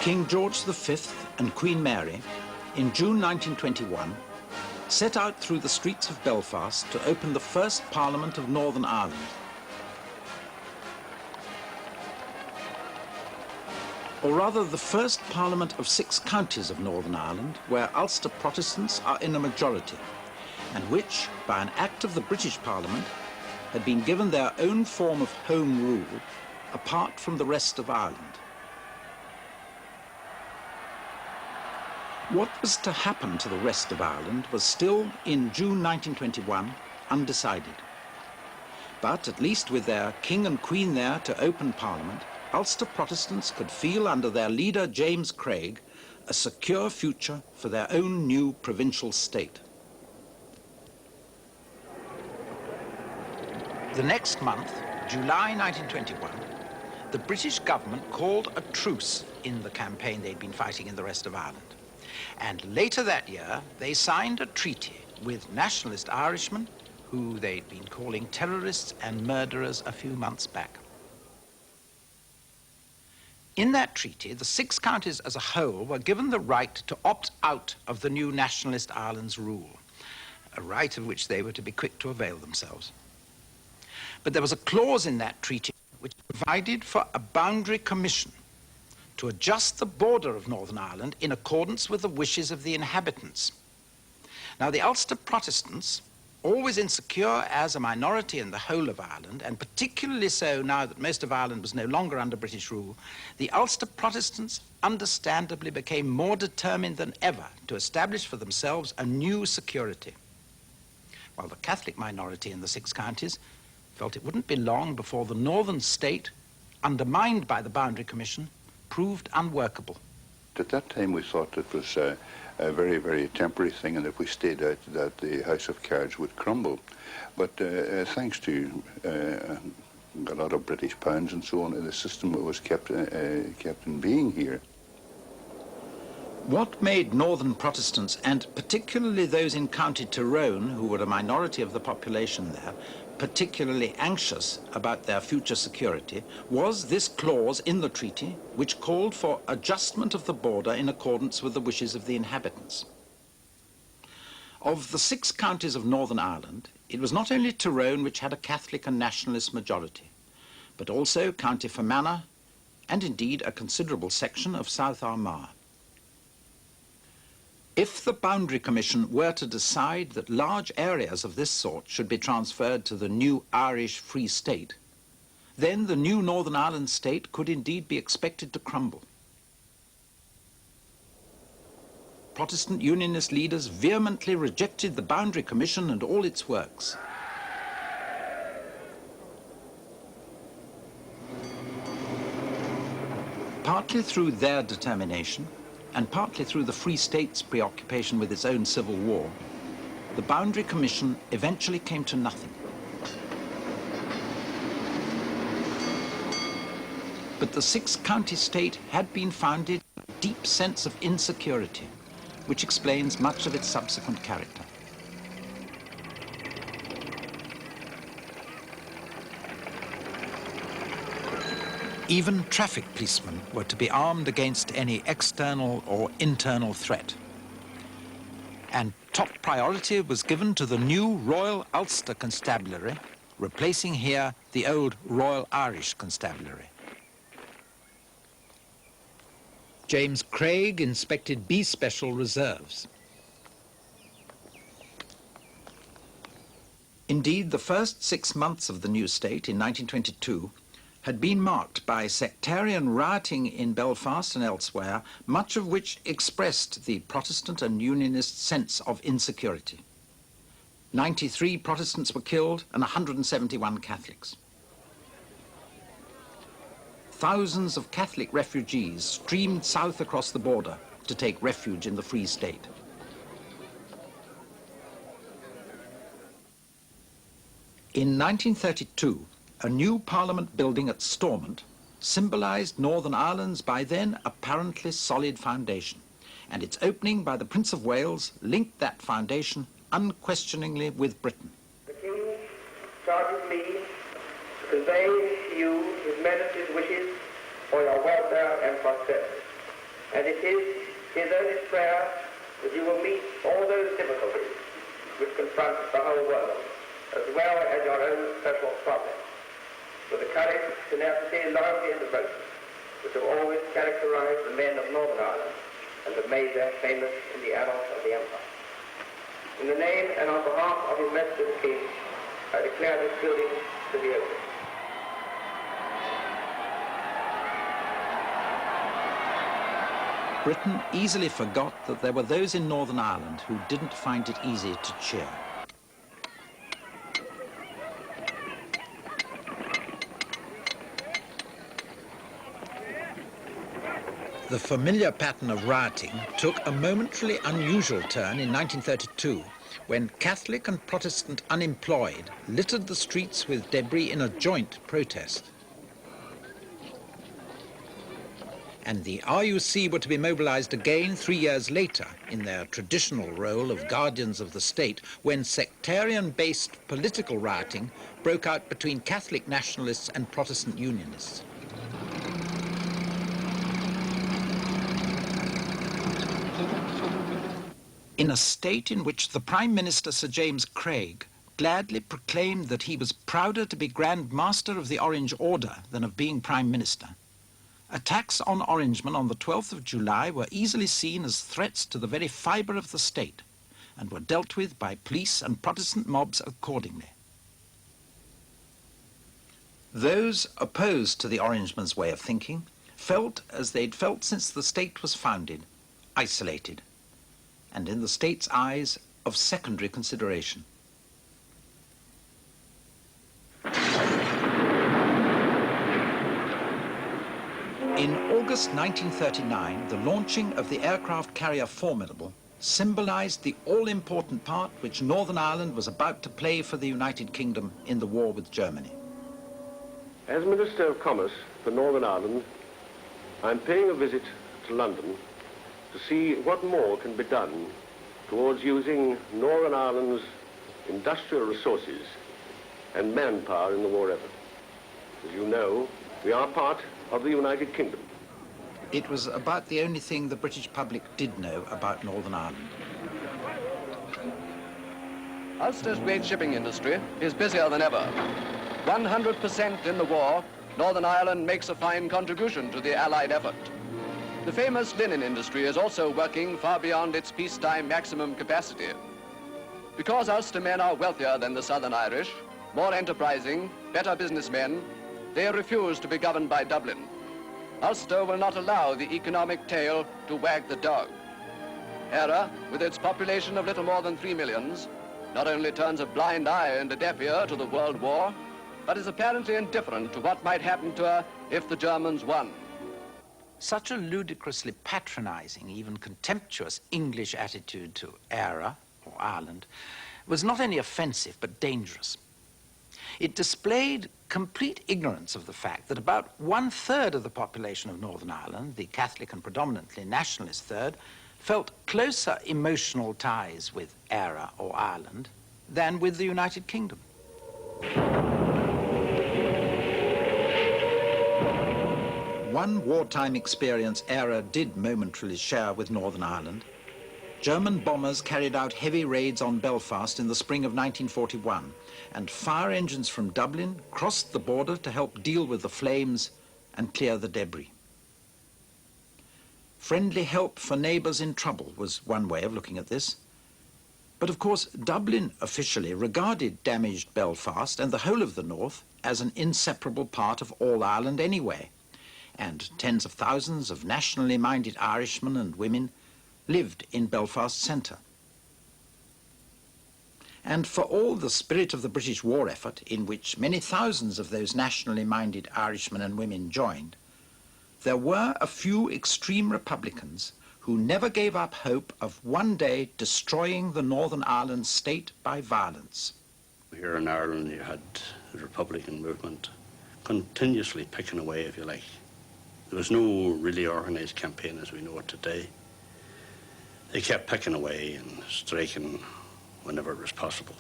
King George V and Queen Mary, in June 1921, set out through the streets of Belfast to open the first Parliament of Northern Ireland. Or rather, the first Parliament of 6 counties of Northern Ireland, where Ulster Protestants are in a majority, and which, by an act of the British Parliament, had been given their own form of home rule, apart from the rest of Ireland. What was to happen to the rest of Ireland was still, in June 1921, undecided. But at least with their King and Queen there to open Parliament, Ulster Protestants could feel under their leader James Craig a secure future for their own new provincial state. The next month, July 1921, the British government called a truce in the campaign they'd been fighting in the rest of Ireland. And later that year, they signed a treaty with nationalist Irishmen, who they'd been calling terrorists and murderers a few months back. In that treaty, the 6 counties as a whole were given the right to opt out of the new nationalist Ireland's rule, a right of which they were to be quick to avail themselves. But there was a clause in that treaty which provided for a boundary commission to adjust the border of Northern Ireland in accordance with the wishes of the inhabitants. Now, the Ulster Protestants, always insecure as a minority in the whole of Ireland, and particularly so now that most of Ireland was no longer under British rule, the Ulster Protestants understandably became more determined than ever to establish for themselves a new security, while the Catholic minority in the 6 counties felt it wouldn't be long before the northern state, undermined by the Boundary Commission, proved unworkable. At that time we thought it was a very, very temporary thing, and if we stayed out that the House of Cards would crumble. But thanks to a lot of British pounds and so on, the system was kept in being here. What made Northern Protestants, and particularly those in County Tyrone, who were a minority of the population there, particularly anxious about their future security, was this clause in the treaty which called for adjustment of the border in accordance with the wishes of the inhabitants. Of the 6 counties of Northern Ireland, it was not only Tyrone which had a Catholic and nationalist majority, but also County Fermanagh, and indeed a considerable section of South Armagh. If the Boundary Commission were to decide that large areas of this sort should be transferred to the new Irish Free State, then the new Northern Ireland state could indeed be expected to crumble. Protestant Unionist leaders vehemently rejected the Boundary Commission and all its works. Partly through their determination, and partly through the Free State's preoccupation with its own civil war, the Boundary Commission eventually came to nothing. But the 6-county state had been founded on a deep sense of insecurity, which explains much of its subsequent character. Even traffic policemen were to be armed against any external or internal threat. And top priority was given to the new Royal Ulster Constabulary, replacing here the old Royal Irish Constabulary. James Craig inspected B Special reserves. Indeed, the first 6 months of the new state in 1922 had been marked by sectarian rioting in Belfast and elsewhere, much of which expressed the Protestant and Unionist sense of insecurity. 93 Protestants were killed and 171 Catholics. Thousands of Catholic refugees streamed south across the border to take refuge in the Free State. In 1932, a new Parliament building at Stormont symbolised Northern Ireland's by then apparently solid foundation, and its opening by the Prince of Wales linked that foundation unquestioningly with Britain. The King charges me to convey to you his Majesty's wishes for your welfare and prosperity. and it is his earnest prayer that you will meet all those difficulties which confront the whole world, as well as your own personal problems, with the courage, tenacity, loyalty, and devotion which have always characterized the men of Northern Ireland and have made them famous in the annals of the Empire. In the name and on behalf of His Majesty the King, I declare this building to be open. Britain easily forgot that there were those in Northern Ireland who didn't find it easy to cheer. The familiar pattern of rioting took a momentarily unusual turn in 1932, when Catholic and Protestant unemployed littered the streets with debris in a joint protest. And the RUC were to be mobilized again 3 years later in their traditional role of guardians of the state when sectarian-based political rioting broke out between Catholic nationalists and Protestant unionists. In a state in which the Prime Minister, Sir James Craig, gladly proclaimed that he was prouder to be Grand Master of the Orange Order than of being Prime Minister, attacks on Orangemen on the 12th of July were easily seen as threats to the very fibre of the state and were dealt with by police and Protestant mobs accordingly. Those opposed to the Orangemen's way of thinking felt as they'd felt since the state was founded, isolated, and in the state's eyes of secondary consideration. In August 1939, the launching of the aircraft carrier Formidable symbolized the all-important part which Northern Ireland was about to play for the United Kingdom in the war with Germany. As Minister of Commerce for Northern Ireland, I'm paying a visit to London to see what more can be done towards using Northern Ireland's industrial resources and manpower in the war effort. As you know, we are part of the United Kingdom. It was about the only thing the British public did know about Northern Ireland. Ulster's great shipping industry is busier than ever. 100% in the war, Northern Ireland makes a fine contribution to the Allied effort. The famous linen industry is also working far beyond its peacetime maximum capacity. Because Ulster men are wealthier than the Southern Irish, more enterprising, better businessmen, they refuse to be governed by Dublin. Ulster will not allow the economic tail to wag the dog. Eire, with its population of little more than 3 millions, not only turns a blind eye and a deaf ear to the World War, but is apparently indifferent to what might happen to her if the Germans won. Such a ludicrously patronizing, even contemptuous English attitude to Eire, or Ireland, was not only offensive but dangerous. It displayed complete ignorance of the fact that about 1/3 of the population of Northern Ireland, the Catholic and predominantly nationalist third, felt closer emotional ties with Eire or Ireland than with the United Kingdom. One wartime experience Eire did momentarily share with Northern Ireland. German bombers carried out heavy raids on Belfast in the spring of 1941, and fire engines from Dublin crossed the border to help deal with the flames and clear the debris. Friendly help for neighbours in trouble was one way of looking at this. But of course, Dublin officially regarded damaged Belfast and the whole of the north as an inseparable part of all Ireland anyway, and tens of thousands of nationally minded Irishmen and women lived in Belfast centre. And for all the spirit of the British war effort, in which many thousands of those nationally minded Irishmen and women joined, there were a few extreme Republicans who never gave up hope of one day destroying the Northern Ireland state by violence. Here in Ireland you had the Republican movement continuously picking away, if you like. There was no really organised campaign as we know it today. They kept picking away and striking whenever it was possible.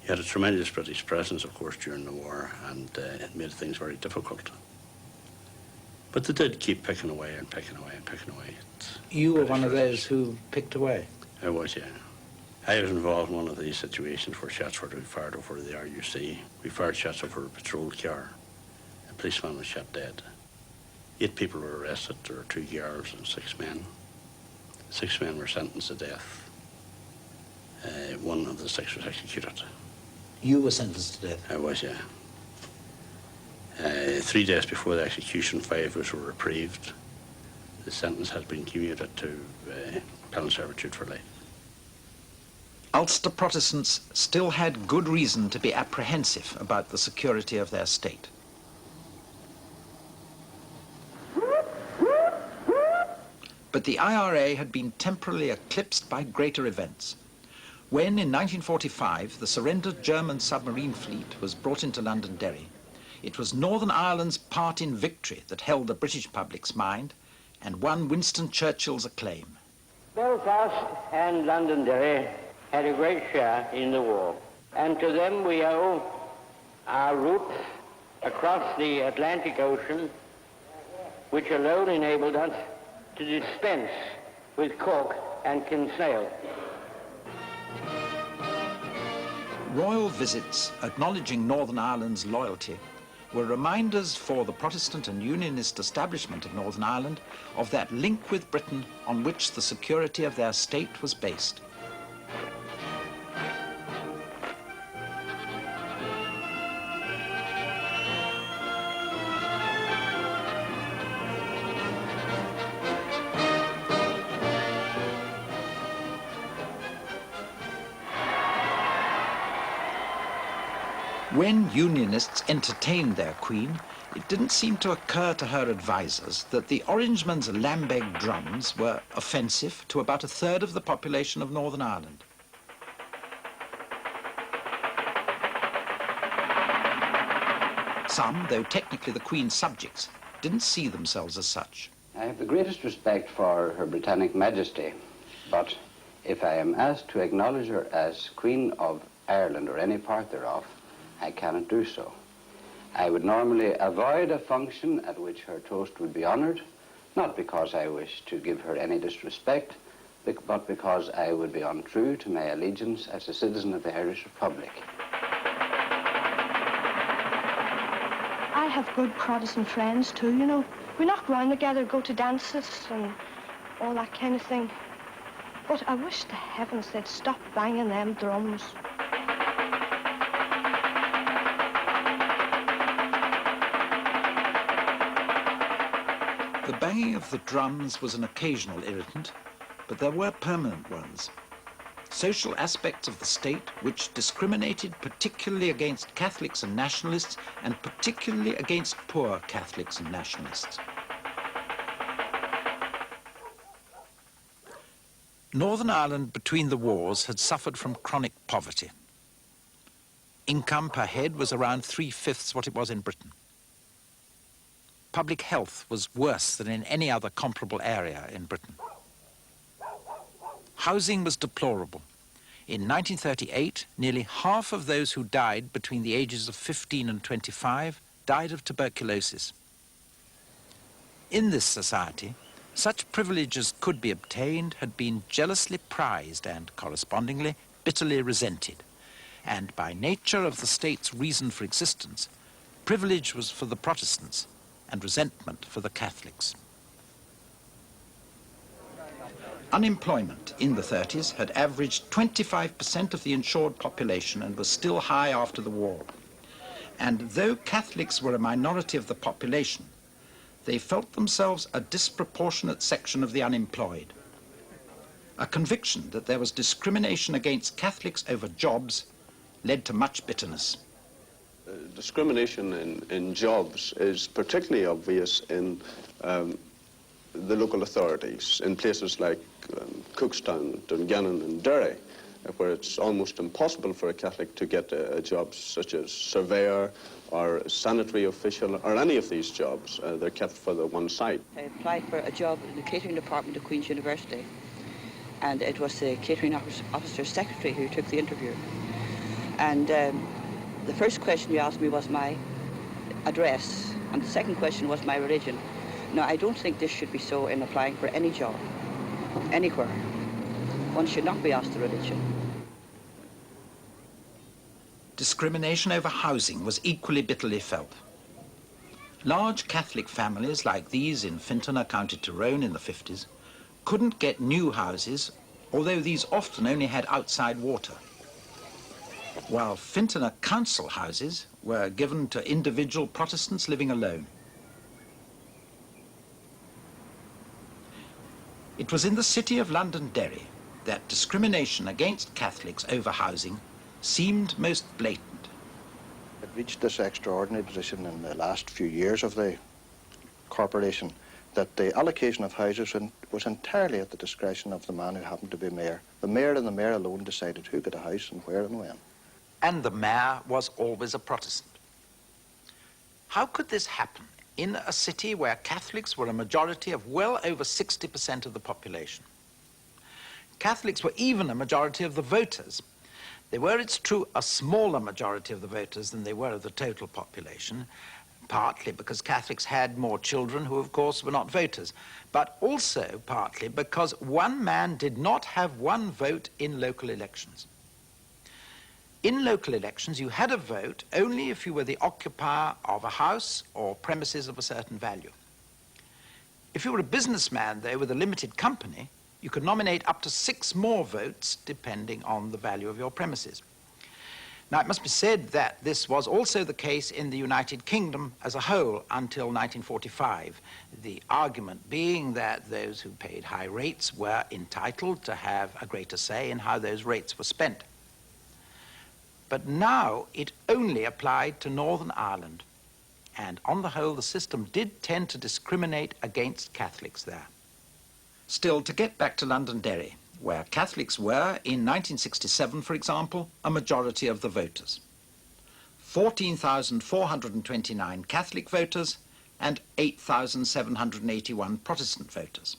You had a tremendous British presence, of course, during the war, and it made things very difficult. But they did keep picking away and picking away and picking away. You were one of those who picked away? I was, yeah. I was involved in one of these situations where shots were fired over the RUC. We fired shots over a patrol car. A policeman was shot dead. 8 people were arrested. There were 2 girls and 6 men. 6 men were sentenced to death. 1 of the 6 was executed. You were sentenced to death? I was, yeah. 3 days before the execution, 5 of us were reprieved. The sentence has been commuted to penal servitude for life. Ulster Protestants still had good reason to be apprehensive about the security of their state. But the IRA had been temporarily eclipsed by greater events. When, in 1945, the surrendered German submarine fleet was brought into Londonderry, it was Northern Ireland's part in victory that held the British public's mind and won Winston Churchill's acclaim. Belfast and Londonderry had a great share in the war, and to them we owe our route across the Atlantic Ocean, which alone enabled us to dispense with Cork and Kinsale. Royal visits acknowledging Northern Ireland's loyalty were reminders for the Protestant and Unionist establishment of Northern Ireland of that link with Britain on which the security of their state was based. When Unionists entertained their Queen, it didn't seem to occur to her advisers that the Orangemen's Lambeg drums were offensive to about 1/3 of the population of Northern Ireland. Some, though technically the Queen's subjects, didn't see themselves as such. I have the greatest respect for Her Britannic Majesty, but if I am asked to acknowledge her as Queen of Ireland or any part thereof, I cannot do so. I would normally avoid a function at which her toast would be honoured, not because I wish to give her any disrespect, but because I would be untrue to my allegiance as a citizen of the Irish Republic. I have good Protestant friends too, you know. We knock around together, go to dances and all that kind of thing. But I wish to heavens they'd stop banging them drums. The banging of the drums was an occasional irritant, but there were permanent ones. Social aspects of the state which discriminated particularly against Catholics and nationalists, and particularly against poor Catholics and nationalists. Northern Ireland between the wars had suffered from chronic poverty. Income per head was around 3/5 what it was in Britain. Public health was worse than in any other comparable area in Britain. Housing was deplorable. In 1938, nearly half of those who died between the ages of 15 and 25 died of tuberculosis. In this society, such privileges could be obtained had been jealously prized and, correspondingly, bitterly resented. And by nature of the state's reason for existence, privilege was for the Protestants and resentment for the Catholics. Unemployment in the 30s had averaged 25% of the insured population and was still high after the war. And though Catholics were a minority of the population, they felt themselves a disproportionate section of the unemployed. A conviction that there was discrimination against Catholics over jobs led to much bitterness. Discrimination in jobs is particularly obvious in the local authorities, in places like Cookstown, Dungannon and Derry, where it's almost impossible for a Catholic to get a job such as surveyor or sanitary official or any of these jobs. They're kept for the one site. I applied for a job in the catering department of Queen's University, and it was the catering officer's secretary who took the interview. And the first question you asked me was my address, and the second question was my religion. Now, I don't think this should be so in applying for any job, anywhere. One should not be asked the religion. Discrimination over housing was equally bitterly felt. Large Catholic families like these in Fintona, County Tyrone in the 50s couldn't get new houses, although these often only had outside water, while Fintona council houses were given to individual Protestants living alone. It was in the city of Londonderry that discrimination against Catholics over housing seemed most blatant. It reached this extraordinary position in the last few years of the corporation that the allocation of houses was entirely at the discretion of the man who happened to be mayor. The mayor and the mayor alone decided who got a house and where and when. And the mayor was always a Protestant. How could this happen in a city where Catholics were a majority of well over 60% of the population? Catholics were even a majority of the voters. They were, it's true, a smaller majority of the voters than they were of the total population, partly because Catholics had more children who, of course, were not voters, but also partly because one man did not have one vote in local elections. In local elections, you had a vote only if you were the occupier of a house or premises of a certain value. If you were a businessman, though, with a limited company, you could nominate up to 6 more votes depending on the value of your premises. Now, it must be said that this was also the case in the United Kingdom as a whole until 1945, the argument being that those who paid high rates were entitled to have a greater say in how those rates were spent. But now it only applied to Northern Ireland, and on the whole the system did tend to discriminate against Catholics there. Still, to get back to Londonderry, where Catholics were, in 1967, for example, a majority of the voters. 14,429 Catholic voters and 8,781 Protestant voters.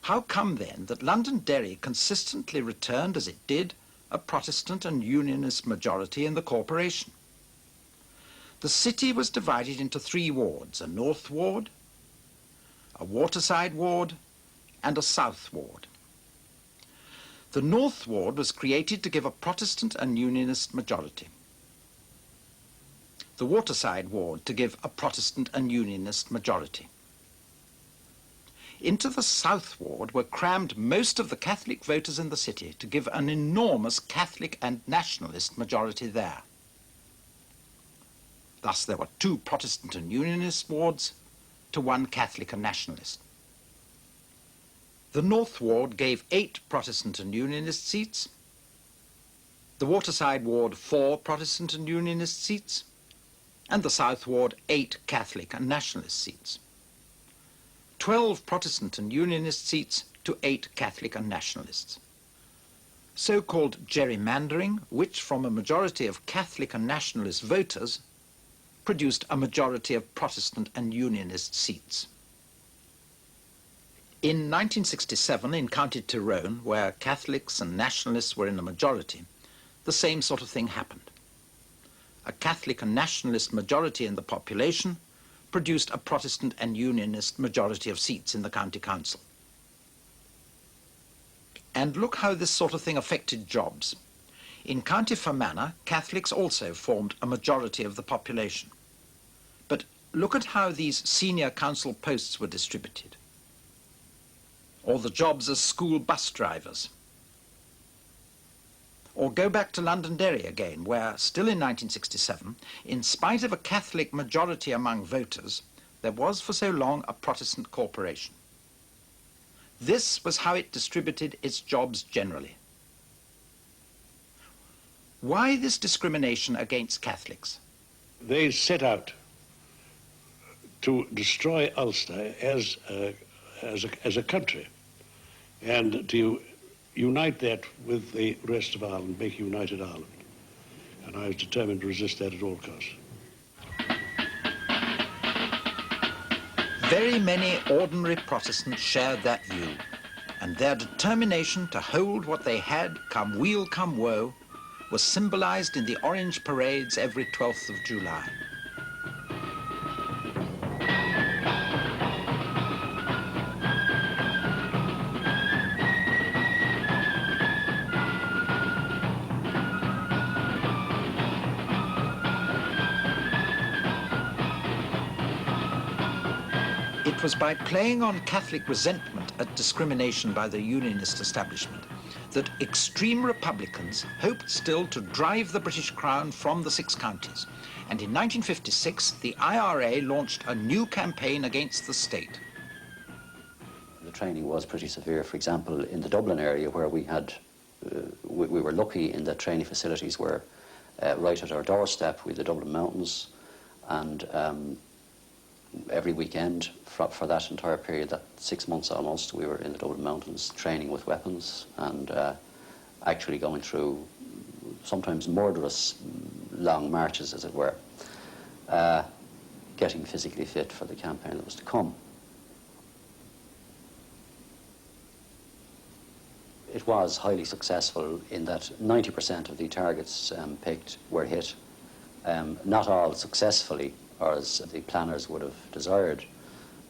How come, then, that Londonderry consistently returned, as it did, a Protestant and Unionist majority in the corporation? The city was divided into 3 wards, a North Ward, a Waterside Ward, and a South Ward. The North Ward was created to give a Protestant and Unionist majority. The Waterside Ward to give a Protestant and Unionist majority. Into the South Ward were crammed most of the Catholic voters in the city to give an enormous Catholic and Nationalist majority there. Thus there were 2 Protestant and Unionist wards to 1 Catholic and Nationalist. The North Ward gave 8 Protestant and Unionist seats, the Waterside Ward 4 Protestant and Unionist seats, and the South Ward 8 Catholic and Nationalist seats. 12 Protestant and Unionist seats to 8 Catholic and Nationalists. So-called gerrymandering, which from a majority of Catholic and Nationalist voters produced a majority of Protestant and Unionist seats. In 1967, in County Tyrone, where Catholics and Nationalists were in a majority, the same sort of thing happened. A Catholic and Nationalist majority in the population produced a Protestant and Unionist majority of seats in the county council. And look how this sort of thing affected jobs. In County Fermanagh, Catholics also formed a majority of the population. But look at how these senior council posts were distributed. Or the jobs as school bus drivers. Or go back to Londonderry again, where, still in 1967, in spite of a Catholic majority among voters, there was for so long a Protestant corporation. This was how it distributed its jobs generally. Why this discrimination against Catholics? They set out to destroy Ulster as a country and to unite that with the rest of Ireland, make a united Ireland. And I was determined to resist that at all costs. Very many ordinary Protestants shared that view, and their determination to hold what they had, come weal, come woe, was symbolized in the orange parades every 12th of July. It was by playing on Catholic resentment at discrimination by the Unionist establishment that extreme Republicans hoped still to drive the British Crown from the 6 counties. And in 1956, the IRA launched a new campaign against the state. The training was pretty severe. For example, in the Dublin area, where we had, we were lucky in that training facilities were right at our doorstep with the Dublin Mountains, and every weekend for that entire period, that 6 months almost, we were in the Dublin Mountains training with weapons and actually going through sometimes murderous long marches, as it were, getting physically fit for the campaign that was to come. It was highly successful in that 90% of the targets picked were hit. Not all successfully, or as the planners would have desired.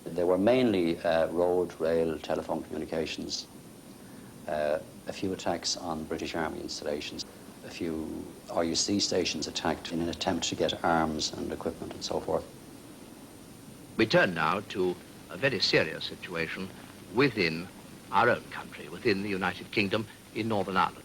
They were mainly road, rail, telephone communications, a few attacks on British Army installations, a few RUC stations attacked in an attempt to get arms and equipment and so forth. We turn now to a very serious situation within our own country, within the United Kingdom in Northern Ireland.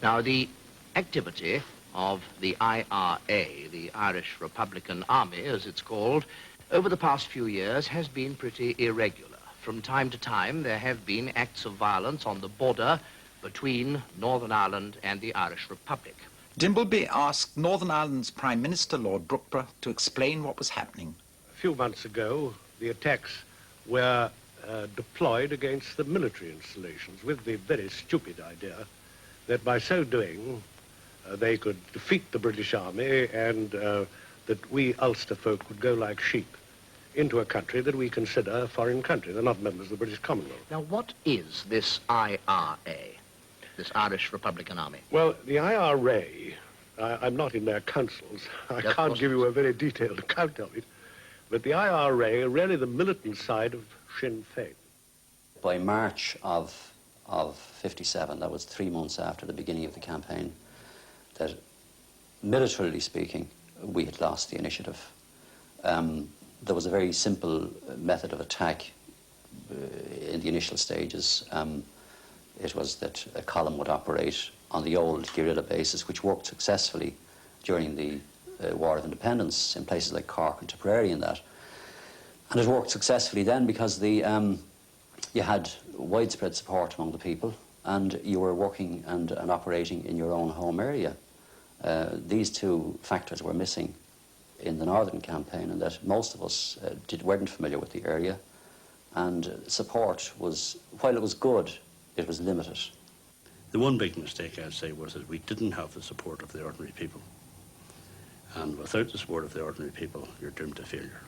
Now, the activity of the IRA, the Irish Republican Army, as it's called, over the past few years has been pretty irregular. From time to time, there have been acts of violence on the border between Northern Ireland and the Irish Republic. Dimbleby asked Northern Ireland's Prime Minister, Lord Brookborough, to explain what was happening. A few months ago, the attacks were deployed against the military installations with the very stupid idea that by so doing they could defeat the British Army and that we Ulster folk would go like sheep into a country that we consider a foreign country. They're not members of the British Commonwealth. Now, what is this IRA, this Irish Republican Army? Well, the IRA, I'm not in their councils. I can't give you a very detailed account of it. But the IRA are really the militant side of Sinn Féin. By March of 57, that was 3 months after the beginning of the campaign, that militarily speaking, we had lost the initiative. There was a very simple method of attack in the initial stages. It was that a column would operate on the old guerrilla basis, which worked successfully during the War of Independence in places like Cork and Tipperary and that. And it worked successfully then because you had widespread support among the people and you were working and operating in your own home area. These two factors were missing in the Northern campaign, and that most of us weren't familiar with the area, and support was, while it was good, it was limited. The one big mistake, I'd say, was that we didn't have the support of the ordinary people. And without the support of the ordinary people, you're doomed to failure.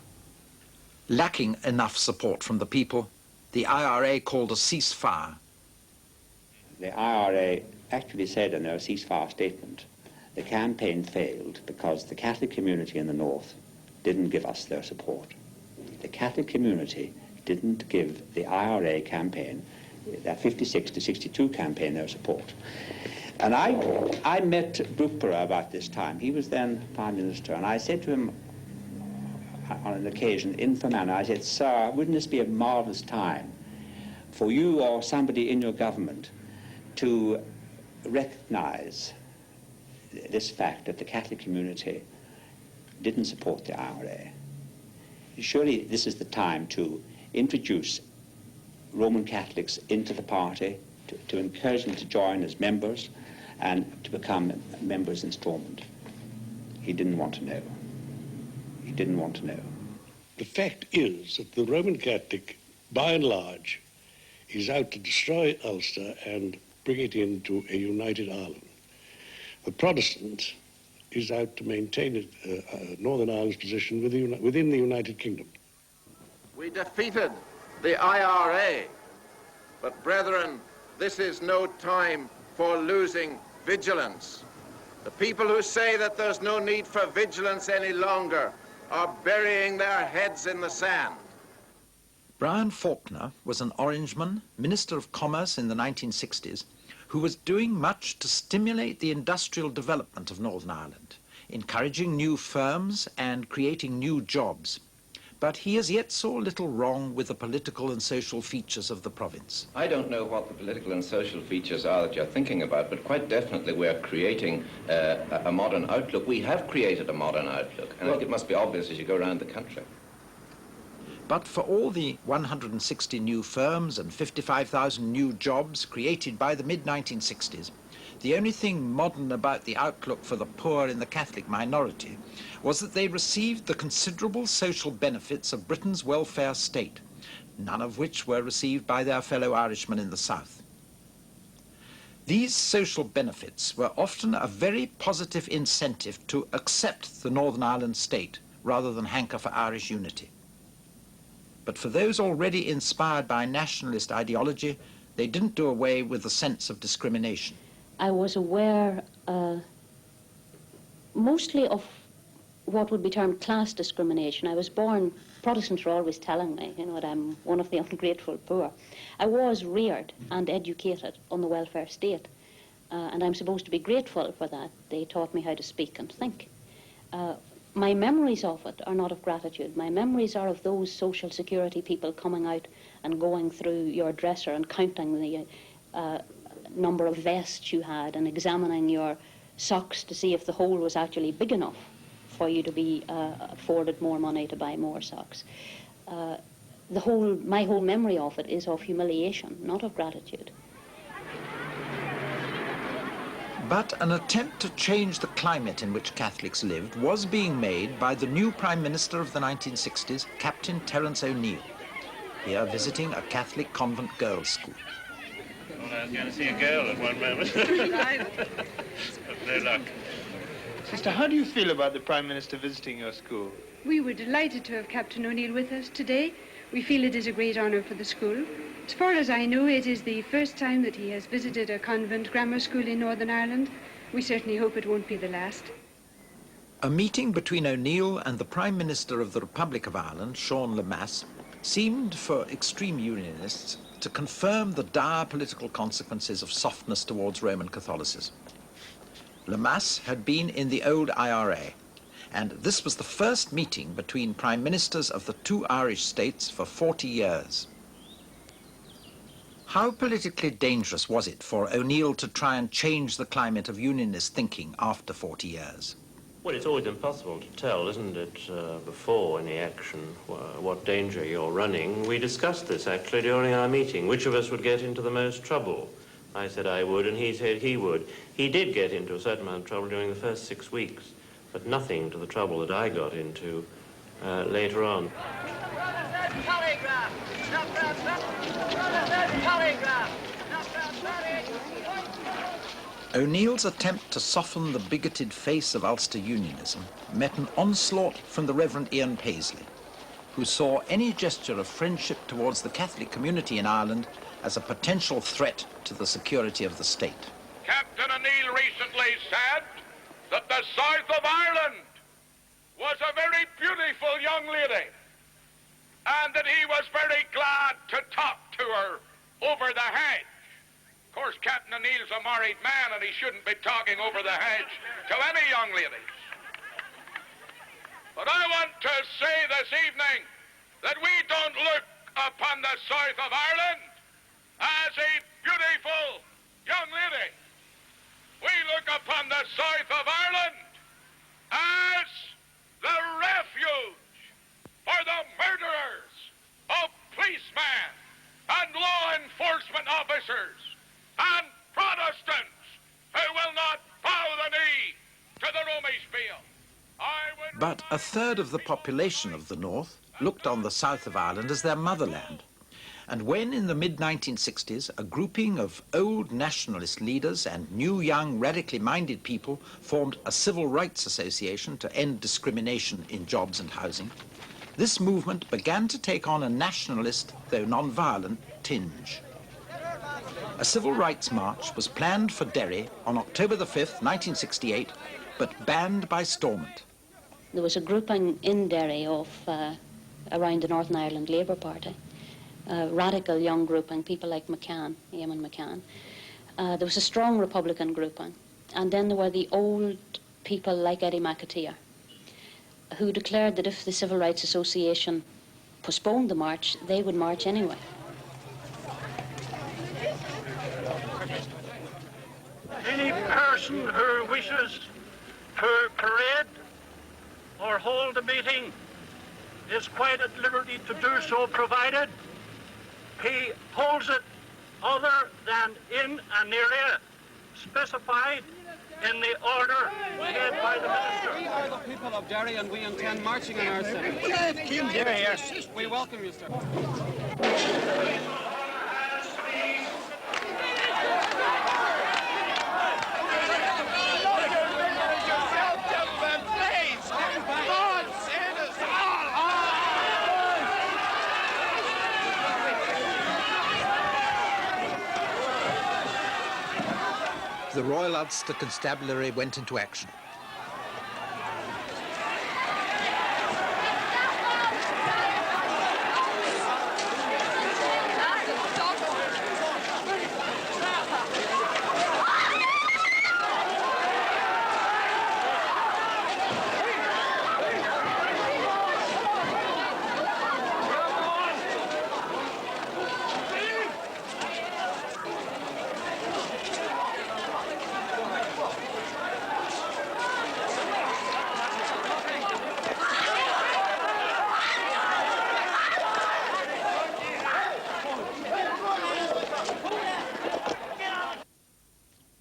Lacking enough support from the people, the IRA called a ceasefire. The IRA actually said in their ceasefire statement, the campaign failed because the Catholic community in the north didn't give us their support. The Catholic community didn't give the IRA campaign, that 56 to 62 campaign, their support. And I met Brookborough about this time. He was then Prime Minister, and I said to him on an occasion, in Fermanagh, I said, "Sir, wouldn't this be a marvellous time for you or somebody in your government to recognise this fact that the Catholic community didn't support the IRA? Surely this is the time to introduce Roman Catholics into the party, to encourage them to join as members and to become members installment." He didn't want to know. He didn't want to know. The fact is that the Roman Catholic, by and large, is out to destroy Ulster and bring it into a united Ireland. The Protestant is out to maintain Northern Ireland's position within the United Kingdom. We defeated the IRA, but brethren, this is no time for losing vigilance. The people who say that there's no need for vigilance any longer are burying their heads in the sand. Brian Faulkner was an Orangeman, Minister of Commerce in the 1960s, who was doing much to stimulate the industrial development of Northern Ireland, encouraging new firms and creating new jobs. But he as yet saw little wrong with the political and social features of the province. I don't know what the political and social features are that you're thinking about, but quite definitely we're creating a modern outlook. We have created a modern outlook, and I think it must be obvious as you go around the country. But for all the 160 new firms and 55,000 new jobs created by the mid-1960s, the only thing modern about the outlook for the poor in the Catholic minority was that they received the considerable social benefits of Britain's welfare state, none of which were received by their fellow Irishmen in the South. These social benefits were often a very positive incentive to accept the Northern Ireland state rather than hanker for Irish unity. But for those already inspired by nationalist ideology, they didn't do away with the sense of discrimination. I was aware mostly of what would be termed class discrimination. I was born, Protestants were always telling me, you know, that I'm one of the ungrateful poor. I was reared and educated on the welfare state, and I'm supposed to be grateful for that. They taught me how to speak and think. My memories of it are not of gratitude. My memories are of those social security people coming out and going through your dresser and counting the number of vests you had and examining your socks to see if the hole was actually big enough for you to be afforded more money to buy more socks. My whole memory of it is of humiliation, not of gratitude. But an attempt to change the climate in which Catholics lived was being made by the new Prime Minister of the 1960s, Captain Terence O'Neill, here visiting a Catholic convent girls' school. Well, I was going to see a girl at one moment. No luck. Sister, how do you feel about the Prime Minister visiting your school? We were delighted to have Captain O'Neill with us today. We feel it is a great honour for the school. As far as I know, it is the first time that he has visited a convent grammar school in Northern Ireland. We certainly hope it won't be the last. A meeting between O'Neill and the Prime Minister of the Republic of Ireland, Sean Lemass, seemed for extreme unionists to confirm the dire political consequences of softness towards Roman Catholicism. Lemass had been in the old IRA, and this was the first meeting between Prime Ministers of the two Irish states for 40 years. How politically dangerous was it for O'Neill to try and change the climate of unionist thinking after 40 years? Well, it's always impossible to tell, isn't it, before any action, what danger you're running. We discussed this, actually, during our meeting. Which of us would get into the most trouble? I said I would, and he said he would. He did get into a certain amount of trouble during the first 6 weeks, but nothing to the trouble that I got into later on. O'Neill's attempt to soften the bigoted face of Ulster unionism met an onslaught from the Reverend Ian Paisley, who saw any gesture of friendship towards the Catholic community in Ireland as a potential threat to the security of the state. Captain O'Neill recently said that the south of Ireland was a very beautiful young lady and that he was very glad to talk to her over the hedge. Of course, Captain O'Neill's a married man and he shouldn't be talking over the hedge to any young ladies. But I want to say this evening that we don't look upon the south of Ireland as a beautiful young lady. We look upon the south of Ireland as the refuge for the murderers of policemen and law enforcement officers and Protestants who will not bow the knee to the Romish field. But a third of the population of the north looked on the south of Ireland as their motherland. And when in the mid-1960s a grouping of old nationalist leaders and new young radically minded people formed a civil rights association to end discrimination in jobs and housing, this movement began to take on a nationalist, though non-violent, tinge. A civil rights march was planned for Derry on October the 5th, 1968, but banned by Stormont. There was a grouping in Derry of around the Northern Ireland Labour Party, a radical young grouping, people like McCann, Eamon McCann. There was a strong Republican grouping, and then there were the old people like Eddie McAteer, who declared that if the Civil Rights Association postponed the march, they would march anyway. Any person who wishes to parade or hold a meeting is quite at liberty to do so, provided he holds it other than in an area specified in the order made by the minister. We are the people of Derry and we intend marching in our city. Yes. We welcome you, sir. The Royal Ulster Constabulary went into action.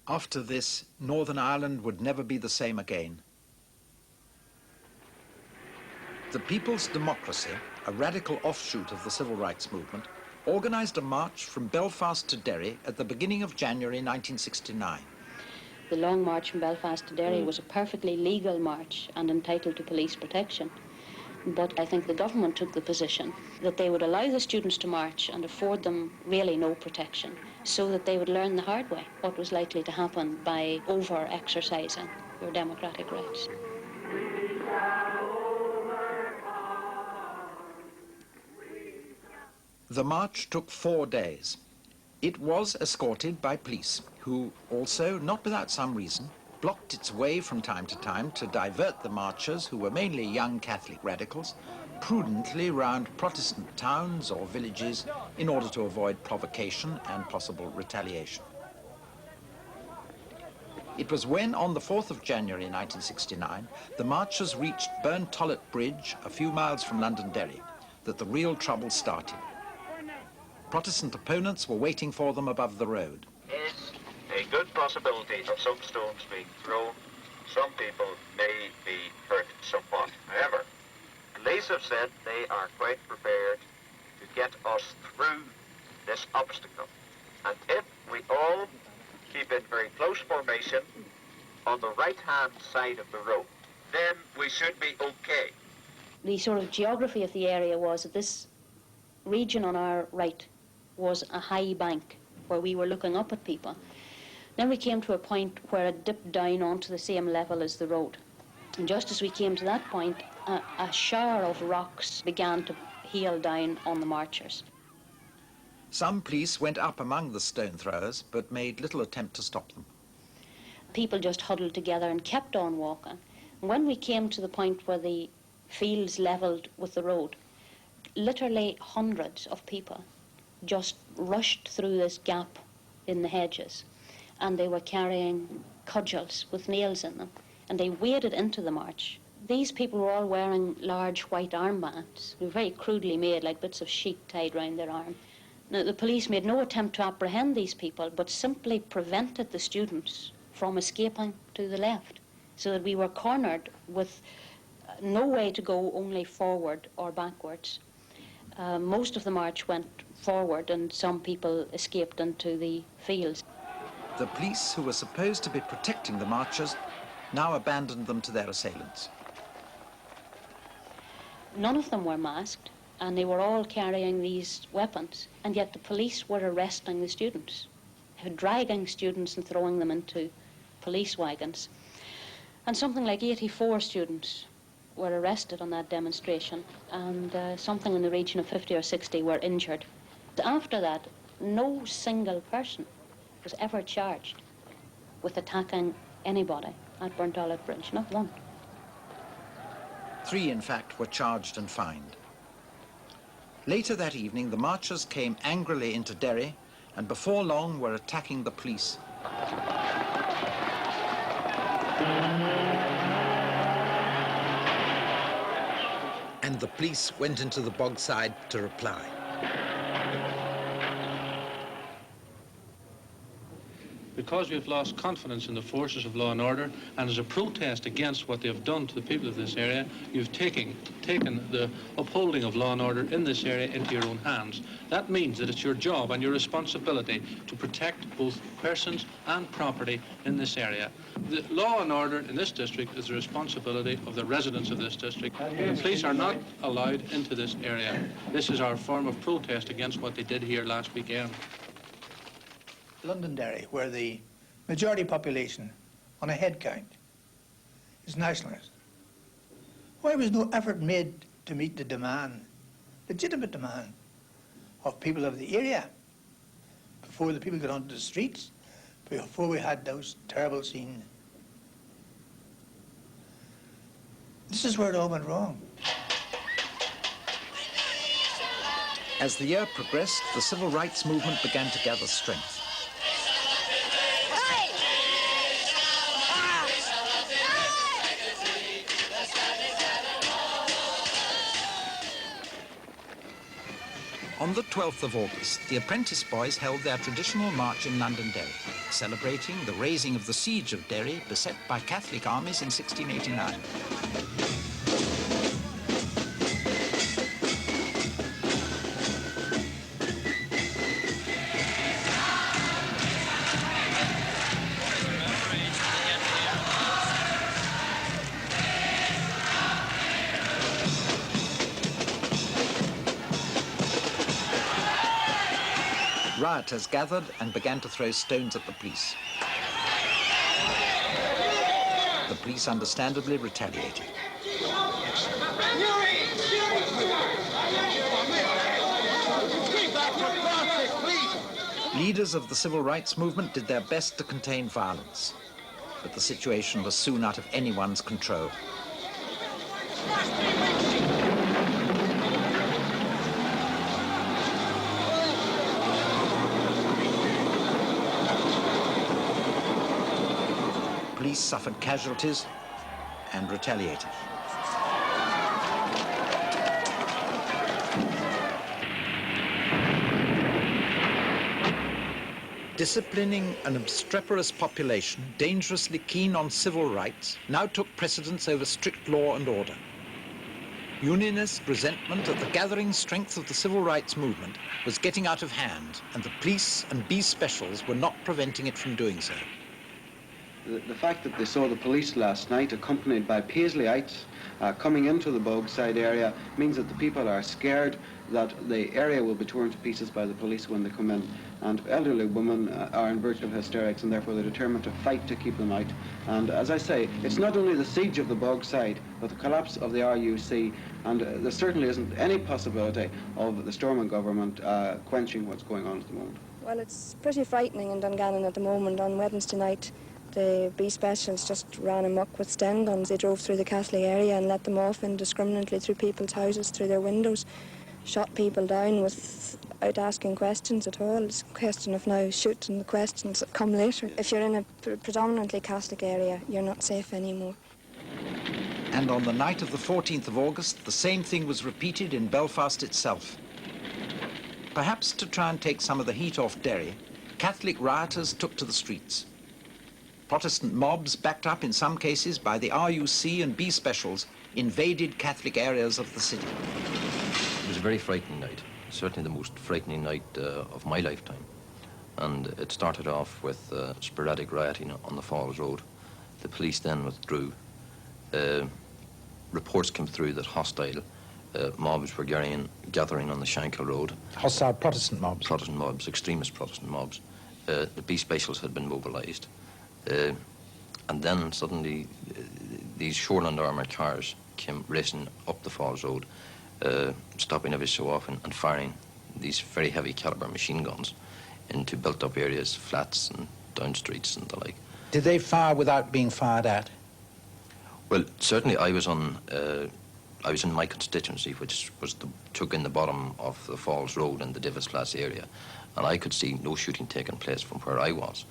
After this, Northern Ireland would never be the same again. The People's Democracy, a radical offshoot of the civil rights movement, organised a march from Belfast to Derry at the beginning of January 1969. The Long March from Belfast to Derry was a perfectly legal march and entitled to police protection. But I think the government took the position that they would allow the students to march and afford them really no protection, so that they would learn the hard way what was likely to happen by over-exercising their democratic rights. The march took 4 days. It was escorted by police, who also, not without some reason, blocked its way from time to time to divert the marchers, who were mainly young Catholic radicals, prudently round Protestant towns or villages in order to avoid provocation and possible retaliation. It was when, on the 4th of January 1969, the marchers reached Burntollet Bridge, a few miles from Londonderry, that the real trouble started. Protestant opponents were waiting for them above the road. Is a good possibility of some stones being thrown. Some people may be hurt somewhat. However, police have said they are quite prepared to get us through this obstacle. And if we all keep in very close formation on the right-hand side of the road, then we should be okay. The sort of geography of the area was that this region on our right was a high bank where we were looking up at people. Then we came to a point where it dipped down onto the same level as the road. And just as we came to that point, a shower of rocks began to hail down on the marchers. Some police went up among the stone throwers, but made little attempt to stop them. People just huddled together and kept on walking. And when we came to the point where the fields levelled with the road, literally hundreds of people just rushed through this gap in the hedges, and they were carrying cudgels with nails in them, and they waded into the march. These people were all wearing large white armbands. They were very crudely made, like bits of sheet tied round their arm. Now, the police made no attempt to apprehend these people, but simply prevented the students from escaping to the left, so that we were cornered with no way to go, only forward or backwards. Most of the march went forward, and some people escaped into the fields. The police, who were supposed to be protecting the marchers, now abandoned them to their assailants. None of them were masked, and they were all carrying these weapons, and yet the police were arresting the students, dragging students and throwing them into police wagons. And something like 84 students were arrested on that demonstration, and something in the region of 50 or 60 were injured. After that, no single person was ever charged with attacking anybody at Burntollet Bridge, not one. 3, in fact, were charged and fined. Later that evening, the marchers came angrily into Derry and before long were attacking the police. And the police went into the bogside to reply. Because we've lost confidence in the forces of law and order, and as a protest against what they've done to the people of this area, you've taken the upholding of law and order in this area into your own hands. That means that it's your job and your responsibility to protect both persons and property in this area. The law and order in this district is the responsibility of the residents of this district. The police are not allowed into this area. This is our form of protest against what they did here last weekend. Londonderry, where the majority population on a head count is nationalist. Why was no effort made to meet the demand, legitimate demand, of people of the area before the people got onto the streets, before we had those terrible scenes? This is where it all went wrong. As the year progressed, the civil rights movement began to gather strength. On the 12th of August, the apprentice boys held their traditional march in Londonderry, celebrating the raising of the siege of Derry, beset by Catholic armies in 1689. Rioters gathered and began to throw stones at the police. The police understandably retaliated. Leaders of the civil rights movement did their best to contain violence, but the situation was soon out of anyone's control. Police suffered casualties and retaliated. Disciplining an obstreperous population, dangerously keen on civil rights, now took precedence over strict law and order. Unionist resentment at the gathering strength of the civil rights movement was getting out of hand, and the police and B specials were not preventing it from doing so. The fact that they saw the police last night accompanied by Paisleyites coming into the Bogside area means that the people are scared that the area will be torn to pieces by the police when they come in. And elderly women are in virtual hysterics, and therefore they're determined to fight to keep them out. And as I say, it's not only the siege of the Bogside, but the collapse of the RUC, and there certainly isn't any possibility of the Stormont government quenching what's going on at the moment. Well, it's pretty frightening in Dungannon at the moment. On Wednesday night, the B specials just ran amok with Sten guns. They drove through the Catholic area and let them off indiscriminately through people's houses, through their windows, shot people down without asking questions at all. It's a question of now shoot and the questions that come later. If you're in a predominantly Catholic area, you're not safe anymore. And on the night of the 14th of August, the same thing was repeated in Belfast itself. Perhaps to try and take some of the heat off Derry, Catholic rioters took to the streets. Protestant mobs, backed up in some cases by the RUC and B specials, invaded Catholic areas of the city. It was a very frightening night, certainly the most frightening night of my lifetime. And it started off with sporadic rioting on the Falls Road. The police then withdrew. Reports came through that hostile mobs were gathering on the Shankill Road. Hostile Protestant mobs? Protestant mobs, extremist Protestant mobs. The B specials had been mobilised. And then suddenly these Shoreland armoured cars came racing up the Falls Road, stopping every so often and firing these very heavy caliber machine guns into built up areas, flats and down streets and the like. Did they fire without being fired at? Well, certainly I was I was in my constituency, which was took in the bottom of the Falls Road in the Divis area, and I could see no shooting taking place from where I was.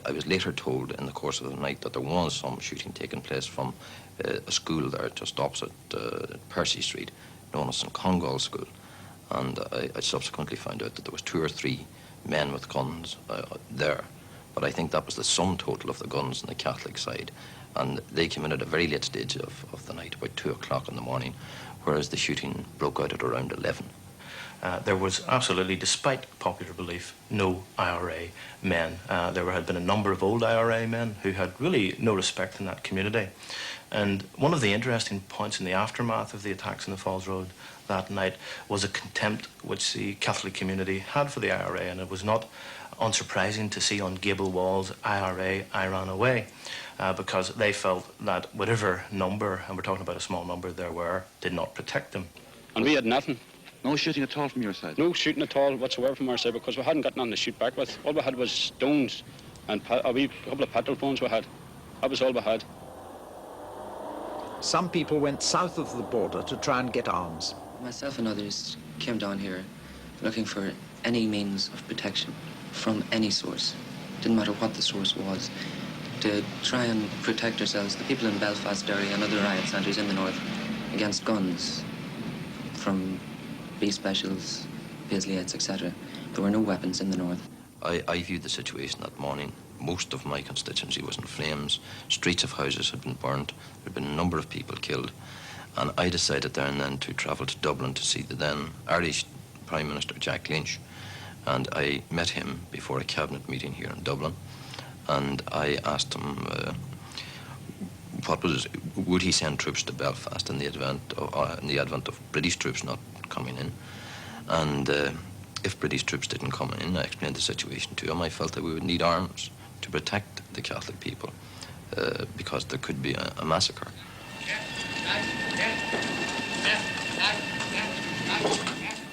I was later told in the course of the night that there was some shooting taking place from a school there just opposite Percy Street, known as St. Congal School. And I subsequently found out that there was 2 or 3 men with guns there. But I think that was the sum total of the guns on the Catholic side. And they came in at a very late stage of the night, about 2 o'clock in the morning, whereas the shooting broke out at around 11. There was absolutely, despite popular belief, no IRA men. There had been a number of old IRA men who had really no respect in that community. And one of the interesting points in the aftermath of the attacks on the Falls Road that night was a contempt which the Catholic community had for the IRA, and it was not unsurprising to see on gable walls, IRA, I ran away, because they felt that whatever number, and we're talking about a small number there were, did not protect them. And we had nothing. No shooting at all from your side? No shooting at all whatsoever from our side, because we hadn't got nothing to shoot back with. All we had was stones and a wee couple of petrol phones we had. That was all we had. Some people went south of the border to try and get arms. Myself and others came down here looking for any means of protection from any source. Didn't matter what the source was, to try and protect ourselves, the people in Belfast, Derry and other riot centres in the north, against guns from B specials, Paisleys, etc. There were no weapons in the north. I viewed the situation that morning. Most of my constituency was in flames. Streets of houses had been burnt. There had been a number of people killed. And I decided there and then to travel to Dublin to see the then Irish Prime Minister, Jack Lynch. And I met him before a cabinet meeting here in Dublin. And I asked him would he send troops to Belfast in the advent of British troops not coming in. And if British troops didn't come in, I explained the situation to him. I felt that we would need arms to protect the Catholic people because there could be a massacre.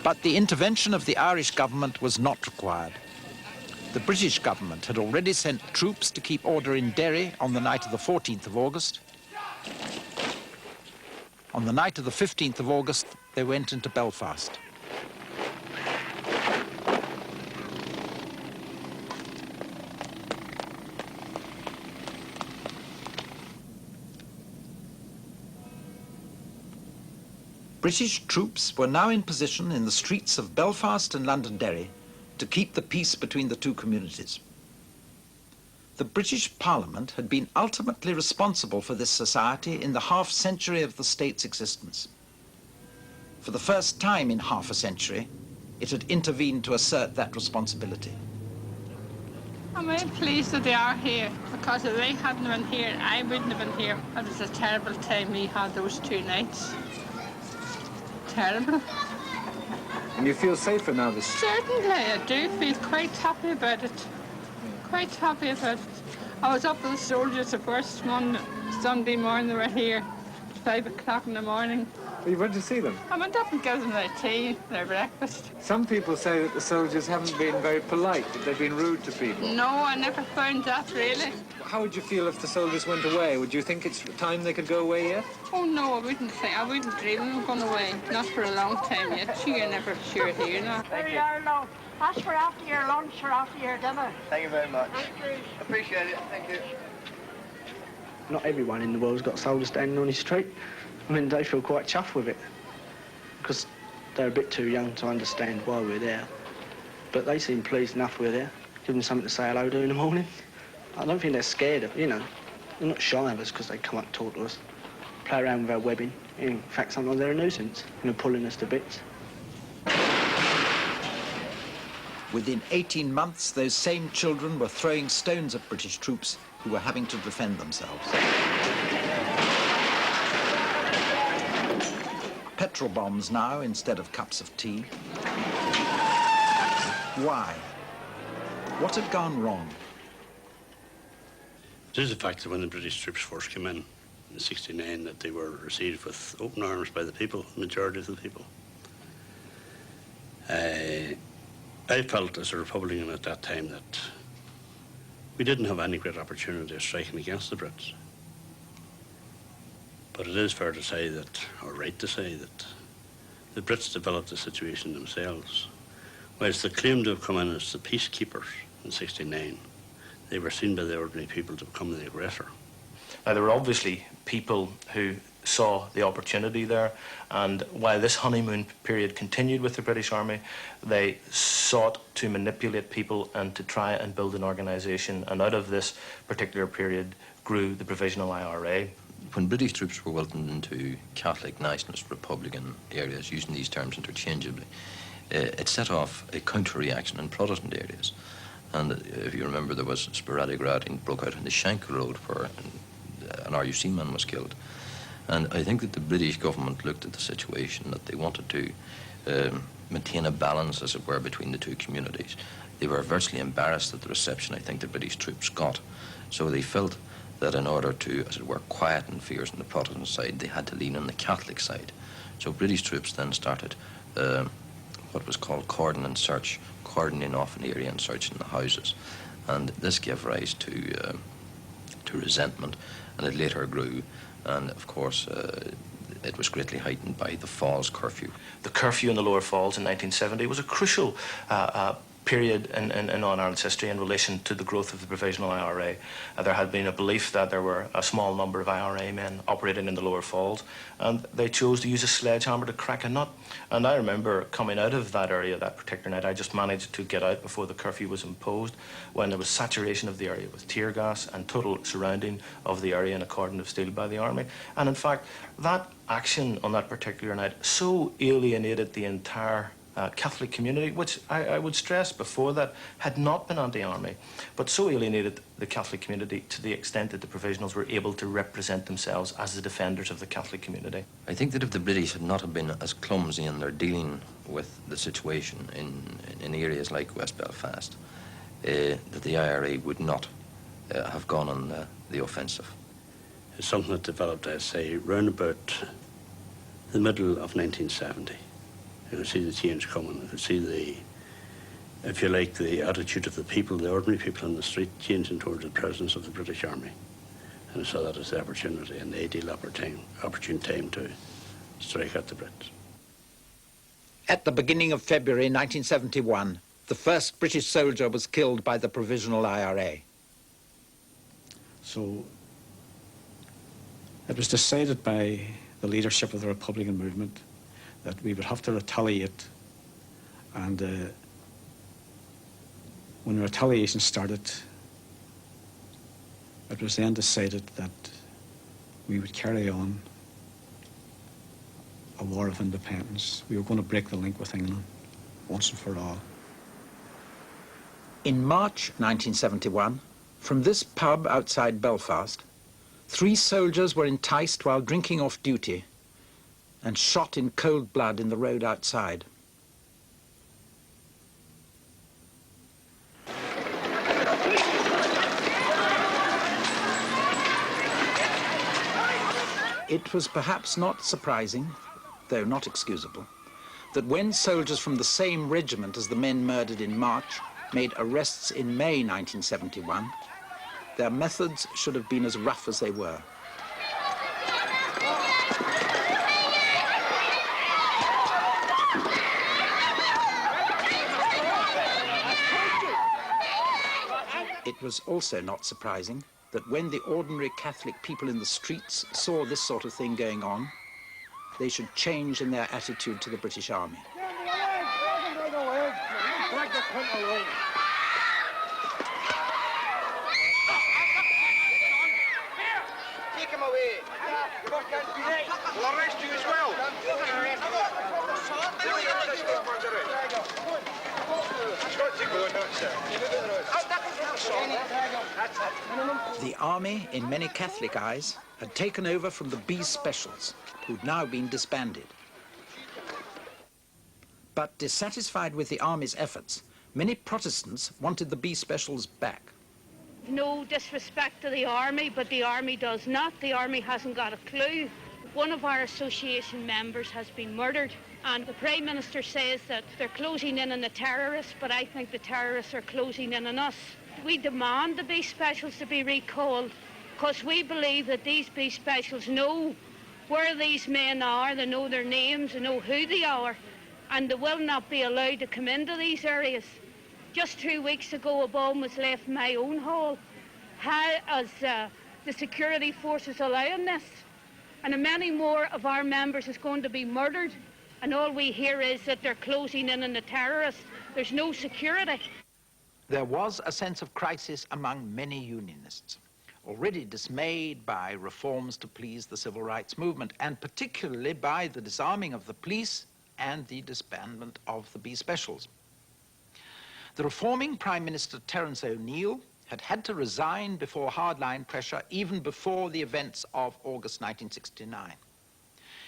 But the intervention of the Irish government was not required. The British government had already sent troops to keep order in Derry on the night of the 14th of August. On the night of the 15th of August, they went into Belfast. British troops were now in position in the streets of Belfast and Londonderry to keep the peace between the two communities. The British Parliament had been ultimately responsible for this society in the half-century of the state's existence. For the first time in half a century, it had intervened to assert that responsibility. I'm very pleased that they are here, because if they hadn't been here, I wouldn't have been here. It was a terrible time we had those 2 nights. Terrible. And you feel safer now this... Certainly, I do feel quite happy about it. Quite happy about it. I was up with the soldiers the first Sunday morning they were here, 5 o'clock in the morning. Well, you went to see them? I went up and gave them their tea, their breakfast. Some people say that the soldiers haven't been very polite, that they've been rude to people. No, I never found that, really. How would you feel if the soldiers went away? Would you think it's time they could go away yet? Oh, no, I wouldn't dream of going away. Not for a long time yet. You're never sure here, no. There you are, now. That's for after your lunch or after your dinner. Thank you very much. Thank you. Appreciate it. Thank you. Not everyone in the world's got soldiers standing on his street. I mean, they feel quite chuffed with it because they're a bit too young to understand why we're there. But they seem pleased enough we're there. Give them something to say hello to in the morning. I don't think they're scared of, they're not shy of us because they come up and talk to us, play around with our webbing. In fact, sometimes they're a nuisance, pulling us to bits. Within 18 months, those same children were throwing stones at British troops who were having to defend themselves. Petrol bombs now instead of cups of tea. Why? What had gone wrong? It is a fact that when the British troops first came in '69, that they were received with open arms by the people, the majority of the people. I felt as a Republican at that time that we didn't have any great opportunity of striking against the Brits. But it is fair to say that, or right to say that, the Brits developed the situation themselves. Whilst they claimed to have come in as the peacekeepers in '69, they were seen by the ordinary people to become the aggressor. Now, there were obviously people who saw the opportunity there, and while this honeymoon period continued with the British Army, they sought to manipulate people and to try and build an organisation, and out of this particular period grew the Provisional IRA. When British troops were welcomed into Catholic, nationalist, Republican areas, using these terms interchangeably, it set off a counter-reaction in Protestant areas. And if you remember, there was sporadic rioting broke out in the Shankill Road where an RUC man was killed. And I think that the British government looked at the situation, that they wanted to maintain a balance, as it were, between the two communities. They were virtually embarrassed at the reception I think the British troops got. So they felt that in order to, as it were, quieten fears on the Protestant side, they had to lean on the Catholic side. So British troops then started what was called cordon and search, cordoning off an area and searching the houses. And this gave rise to resentment, and it later grew. And of course, it was greatly heightened by the Falls curfew. The curfew in the Lower Falls in 1970 was a crucial period in Northern Ireland's history in relation to the growth of the Provisional IRA. There had been a belief that there were a small number of IRA men operating in the Lower Falls, and they chose to use a sledgehammer to crack a nut. And I remember coming out of that area that particular night. I just managed to get out before the curfew was imposed, when there was saturation of the area with tear gas and total surrounding of the area in a cordon of steel by the army. And in fact, that action on that particular night so alienated the entire Catholic community, which I would stress before that had not been anti-army, but so alienated the Catholic community to the extent that the Provisionals were able to represent themselves as the defenders of the Catholic community. I think that if the British had not have been as clumsy in their dealing with the situation in areas like West Belfast, that the IRA would not have gone on the offensive. It's something that developed, I say, round about the middle of 1970. You could see the change coming. You could see the, if you like, the attitude of the people, the ordinary people in the street, changing towards the presence of the British Army. And I saw that as the opportunity, and the ideal opportune time to strike at the Brits. At the beginning of February 1971, the first British soldier was killed by the Provisional IRA. So it was decided by the leadership of the Republican movement that we would have to retaliate, and when the retaliation started, it was then decided that we would carry on a war of independence. We were going to break the link with England once and for all. In March 1971, from this pub outside Belfast, 3 soldiers were enticed while drinking off duty and shot in cold blood in the road outside. It was perhaps not surprising, though not excusable, that when soldiers from the same regiment as the men murdered in March made arrests in May 1971, their methods should have been as rough as they were. It was also not surprising that when the ordinary Catholic people in the streets saw this sort of thing going on, they should change in their attitude to the British Army. Take him away. We'll arrest you as well. The army, in many Catholic eyes, had taken over from the B Specials, who'd now been disbanded. But dissatisfied with the army's efforts, many Protestants wanted the B Specials back. No disrespect to the army, but the army does not. The army hasn't got a clue. One of our association members has been murdered, and the Prime Minister says that they're closing in on the terrorists, but I think the terrorists are closing in on us. We demand the B Specials to be recalled because we believe that these B Specials know where these men are, they know their names, they know who they are, and they will not be allowed to come into these areas. Just 2 weeks ago, a bomb was left in my own hall. How is the security forces allowing this? And many more of our members is going to be murdered, and all we hear is that they're closing in on the terrorists. There's no security. There was a sense of crisis among many unionists, already dismayed by reforms to please the civil rights movement, and particularly by the disarming of the police and the disbandment of the B Specials. The reforming Prime Minister Terence O'Neill had to resign before hardline pressure, even before the events of August 1969.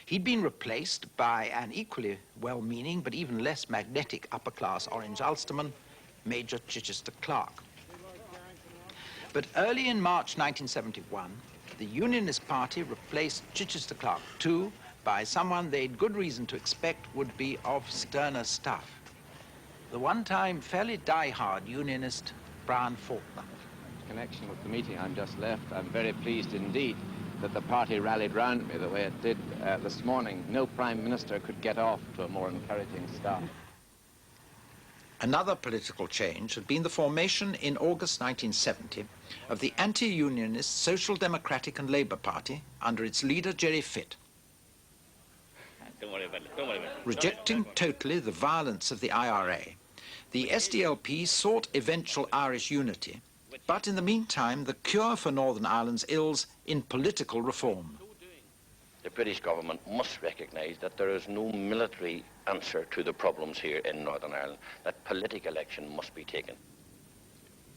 He'd been replaced by an equally well-meaning but even less magnetic upper-class Orange Ulsterman, Major Chichester Clark. But early in March 1971, the Unionist Party replaced Chichester Clark too by someone they'd good reason to expect would be of sterner stuff. The one-time fairly die-hard Unionist Brian Faulkner. In connection with the meeting I'm just left, I'm very pleased indeed that the party rallied round me the way it did this morning. No Prime Minister could get off to a more encouraging start. Another political change had been the formation in August 1970 of the anti-unionist Social Democratic and Labour Party under its leader Gerry Fitt. Don't worry about it, don't worry about it. Rejecting totally the violence of the IRA, the SDLP sought eventual Irish unity, but in the meantime the cure for Northern Ireland's ills in political reform. The British government must recognise that there is no military answer to the problems here in Northern Ireland, that political action must be taken.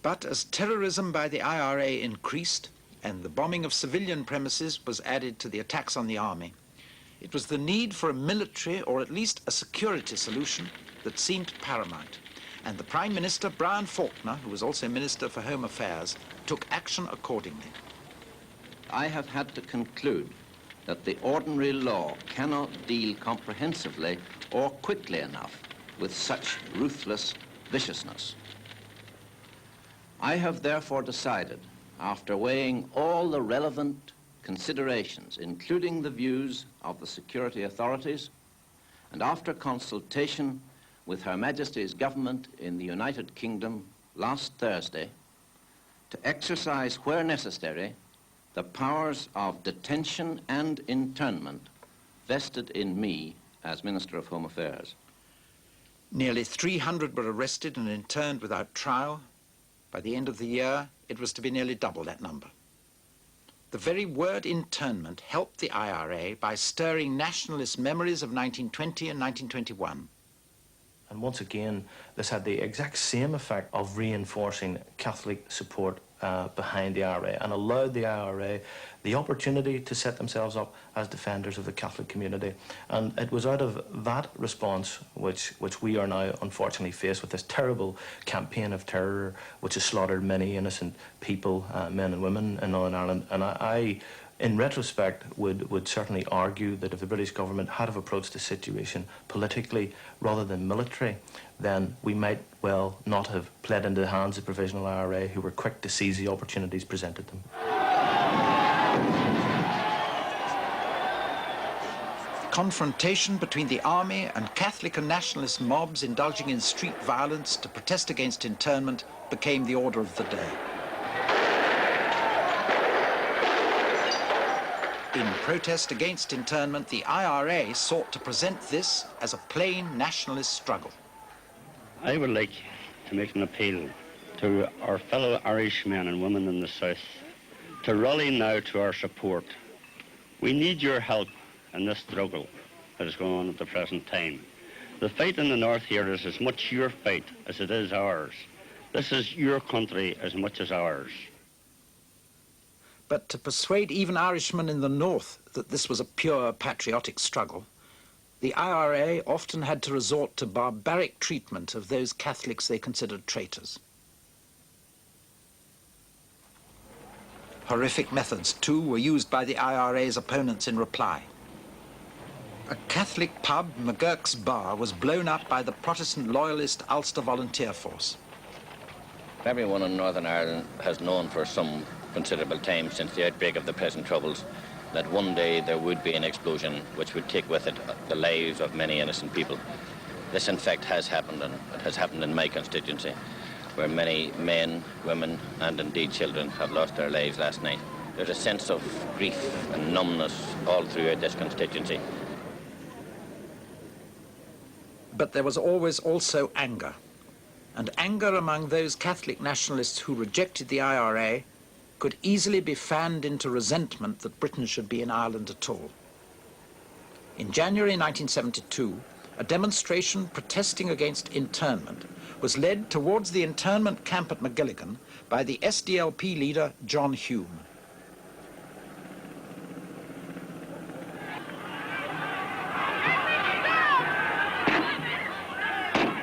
But as terrorism by the IRA increased and the bombing of civilian premises was added to the attacks on the army, it was the need for a military or at least a security solution that seemed paramount. And the Prime Minister, Brian Faulkner, who was also Minister for Home Affairs, took action accordingly. I have had to conclude that the ordinary law cannot deal comprehensively or quickly enough with such ruthless viciousness. I have therefore decided, after weighing all the relevant considerations, including the views of the security authorities, and after consultation with Her Majesty's government in the United Kingdom last Thursday, to exercise where necessary the powers of detention and internment vested in me as Minister of Home Affairs. Nearly 300 were arrested and interned without trial. By the end of the year, it was to be nearly double that number. The very word internment helped the IRA by stirring nationalist memories of 1920 and 1921. And once again, this had the exact same effect of reinforcing Catholic support behind the IRA and allowed the IRA the opportunity to set themselves up as defenders of the Catholic community. And it was out of that response which we are now unfortunately faced with this terrible campaign of terror which has slaughtered many innocent people, men and women in Northern Ireland. And I in retrospect, would certainly argue that if the British government had have approached the situation politically rather than military, then we might well not have played into the hands of Provisional IRA, who were quick to seize the opportunities presented them. Confrontation between the army and Catholic and nationalist mobs indulging in street violence to protest against internment became the order of the day. In protest against internment, the IRA sought to present this as a plain nationalist struggle. I would like to make an appeal to our fellow Irish men and women in the South to rally now to our support. We need your help in this struggle that is going on at the present time. The fight in the North here is as much your fight as it is ours. This is your country as much as ours. But to persuade even Irishmen in the North that this was a pure patriotic struggle, the IRA often had to resort to barbaric treatment of those Catholics they considered traitors. Horrific methods, too, were used by the IRA's opponents in reply. A Catholic pub, McGurk's Bar, was blown up by the Protestant loyalist Ulster Volunteer Force. Everyone in Northern Ireland has known for some considerable time since the outbreak of the present troubles that one day there would be an explosion which would take with it the lives of many innocent people. This, in fact, has happened, and it has happened in my constituency, where many men, women, and indeed children have lost their lives last night. There's a sense of grief and numbness all throughout this constituency. But there was always also anger, and anger among those Catholic nationalists who rejected the IRA could easily be fanned into resentment that Britain should be in Ireland at all. In January 1972, a demonstration protesting against internment was led towards the internment camp at Magilligan by the SDLP leader John Hume.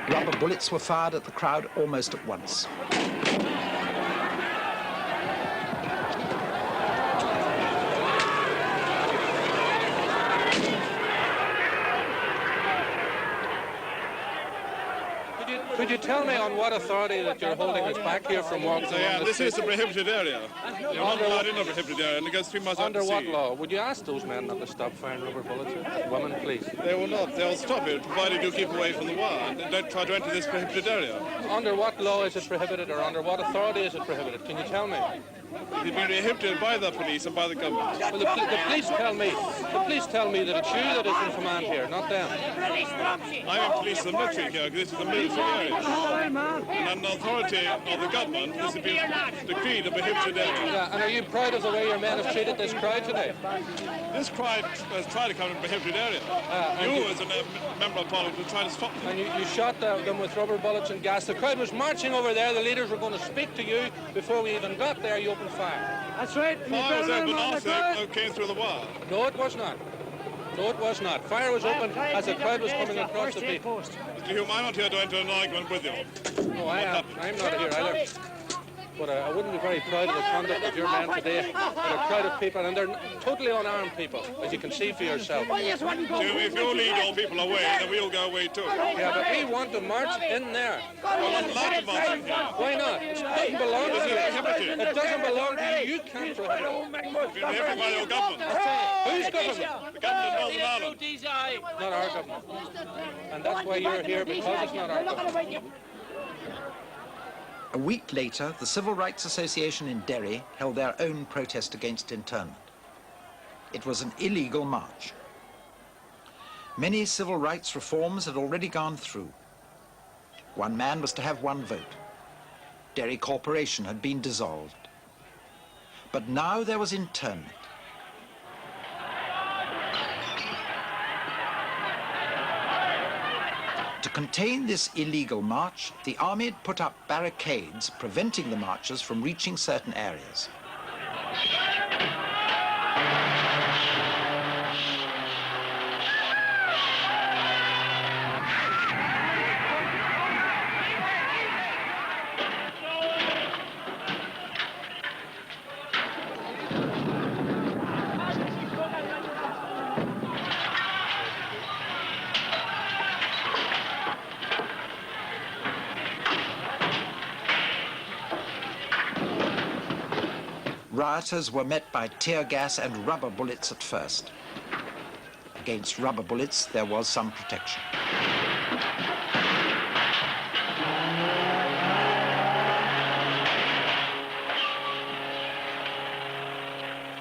Rubber bullets were fired at the crowd almost at once. Could you tell me on what authority that you're holding us back here from walking on this is a prohibited area. You're not allowed in a prohibited area, and it goes 3 miles out to sea. Under what law? Would you ask those men not to stop firing rubber bullets at women, please? They will not. They'll stop it, provided you keep away from the wire. Don't try to enter this prohibited area. Under what law is it prohibited, or under what authority is it prohibited? Can you tell me? It's been prohibited by the police and by the government. Well, the police tell me that it's you that is in command here, not them. I'm in police and military here, because this is a military area. And under the authority of the government, this has been decreed a prohibited area. Yeah, and are you proud of the way your men have treated this crowd today? This crowd has tried to come in a prohibited area. You, as a member of parliament, will try to stop them. And you shot them with rubber bullets and gas. The crowd was marching over there. The leaders were going to speak to you. Before we even got there, you opened fire. That's right. Fire was opened after they came through the wire. No, it was not. No, it was not. Fire was opened as the crowd was coming across the beach. Mr. Hume, I'm not here to enter an argument with you. No, I'm not here either. But I wouldn't be very proud of the conduct of your men today. They're a crowd of people, and they're totally unarmed people, as you can see for yourself. If you lead all people away, then we'll go away too. Yeah, but we want to march in there. We're not allowed to march in here. Why not? It doesn't belong to you. It doesn't belong to you. You can't prohibit it. It's prohibited by your government. Whose government? The government of Northern Ireland. Not our government. And that's why you're here, because it's not our government. A week later, the Civil Rights Association in Derry held their own protest against internment. It was an illegal march. Many civil rights reforms had already gone through. One man was to have one vote. Derry Corporation had been dissolved. But now there was internment. To contain this illegal march, the army had put up barricades preventing the marchers from reaching certain areas. Rioters were met by tear gas and rubber bullets at first. Against rubber bullets, there was some protection.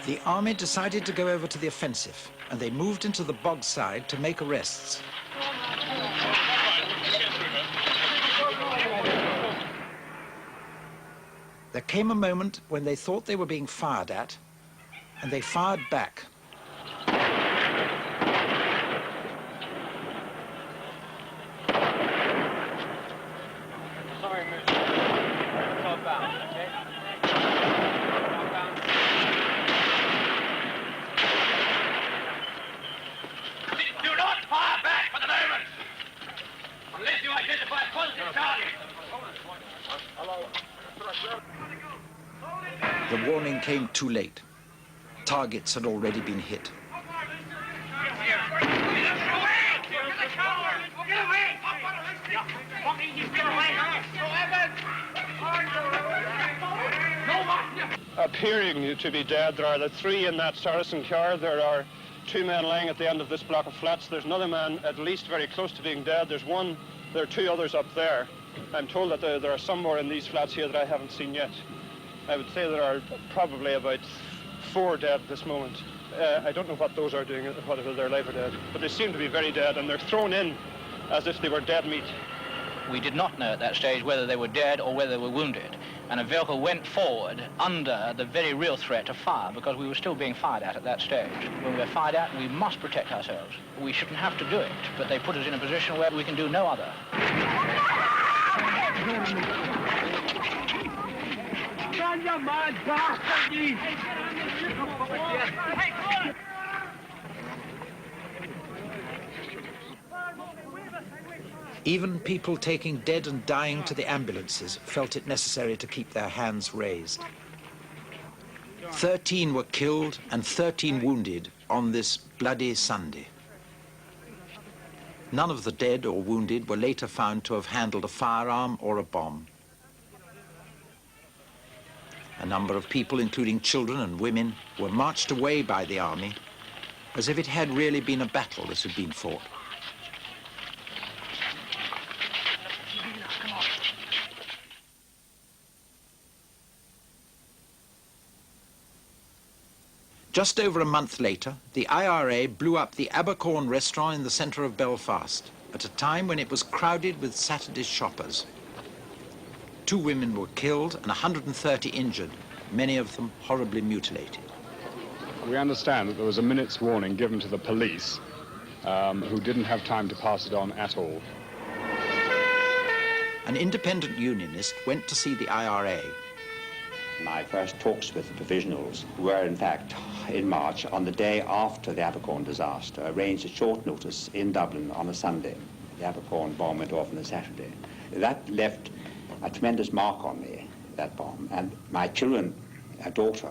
The army decided to go over to the offensive, and they moved into the bog side to make arrests. There came a moment when they thought they were being fired at, and they fired back. Sorry, mister. Calm down, okay? Do not fire back for the moment, unless you identify positive targets. The warning came too late. Targets had already been hit. appearing to be dead. There are the 3 in that Saracen car. There are 2 men lying at the end of this block of flats. There's another man at least very close to being dead. There are 2 others up there. I'm told that there are some more in these flats here that I haven't seen yet. I would say there are probably about 4 dead at this moment. I don't know what those are doing, whether they're alive or dead, but they seem to be very dead, and they're thrown in as if they were dead meat. We did not know at that stage whether they were dead or whether they were wounded, and a vehicle went forward under the very real threat of fire, because we were still being fired at that stage. When we're fired at, we must protect ourselves. We shouldn't have to do it, but they put us in a position where we can do no other. Even people taking dead and dying to the ambulances felt it necessary to keep their hands raised. 13 were killed and 13 wounded on this bloody Sunday. None of the dead or wounded were later found to have handled a firearm or a bomb. A number of people, including children and women, were marched away by the army as if it had really been a battle that had been fought. Just over a month later, the IRA blew up the Abercorn restaurant in the centre of Belfast at a time when it was crowded with Saturday shoppers. 2 women were killed and 130 injured, many of them horribly mutilated. We understand that there was a minute's warning given to the police who didn't have time to pass it on at all. An independent unionist went to see the IRA. My first talks with the provisionals were, in fact, in March, on the day after the Abercorn disaster, arranged at short notice in Dublin on a Sunday. The Abercorn bomb went off on a Saturday. That left a tremendous mark on me, that bomb. And my children, a daughter,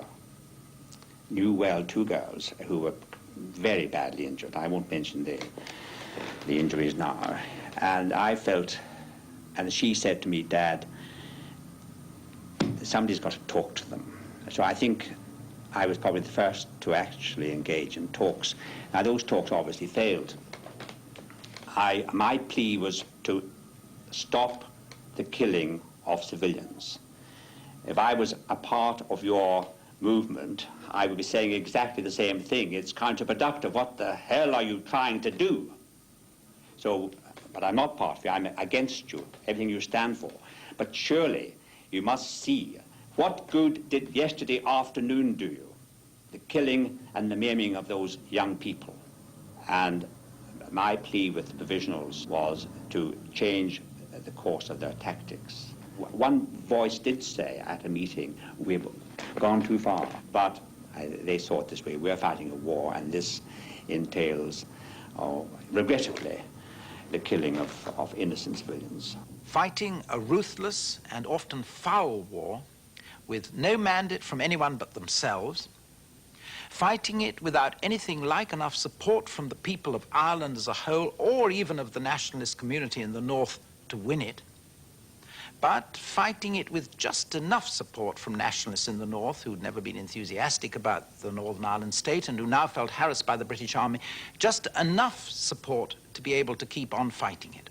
knew well 2 girls who were very badly injured. I won't mention the injuries now. And I felt, and she said to me, Dad, somebody's got to talk to them. So I think I was probably the first to actually engage in talks. Now, those talks obviously failed. My plea was to stop the killing of civilians. If I was a part of your movement, I would be saying exactly the same thing. It's counterproductive. What the hell are you trying to do? So, but I'm not part of you. I'm against you, everything you stand for. But surely you must see, what good did yesterday afternoon do you? The killing and the maiming of those young people. And my plea with the provisionals was to change the course of their tactics. One voice did say at a meeting, we've gone too far, but they saw it this way. We're fighting a war, and this entails, regrettably, the killing of innocent civilians. Fighting a ruthless and often foul war with no mandate from anyone but themselves, fighting it without anything like enough support from the people of Ireland as a whole, or even of the nationalist community in the north to win it, but fighting it with just enough support from nationalists in the north who'd never been enthusiastic about the Northern Ireland state and who now felt harassed by the British Army, just enough support to be able to keep on fighting it.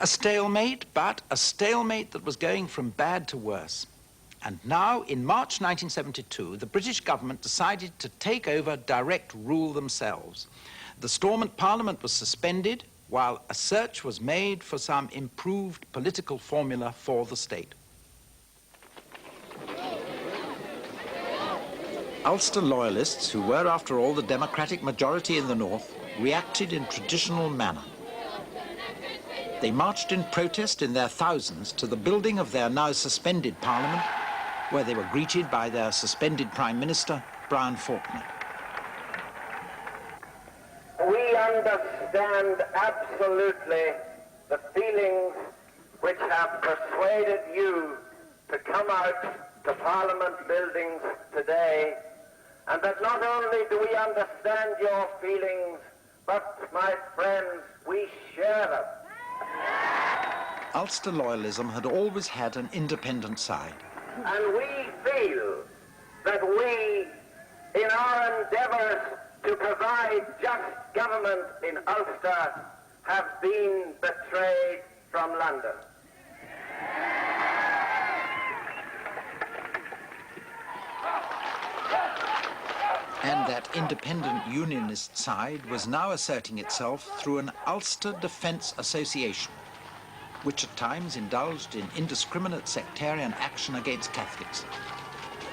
A stalemate, but a stalemate that was going from bad to worse. And now, in March 1972, the British government decided to take over direct rule themselves. The Stormont Parliament was suspended, while a search was made for some improved political formula for the state. Ulster loyalists, who were, after all, the democratic majority in the north, reacted in traditional manner. They marched in protest in their thousands to the building of their now suspended parliament, where they were greeted by their suspended Prime Minister, Brian Faulkner. We understand absolutely the feelings which have persuaded you to come out to Parliament buildings today, and that not only do we understand your feelings, but, my friends, we share them. Ulster loyalism had always had an independent side. And we feel that we, in our endeavours to provide just government in Ulster, have been betrayed from London. And that independent unionist side was now asserting itself through an Ulster Defence Association, which at times indulged in indiscriminate sectarian action against Catholics.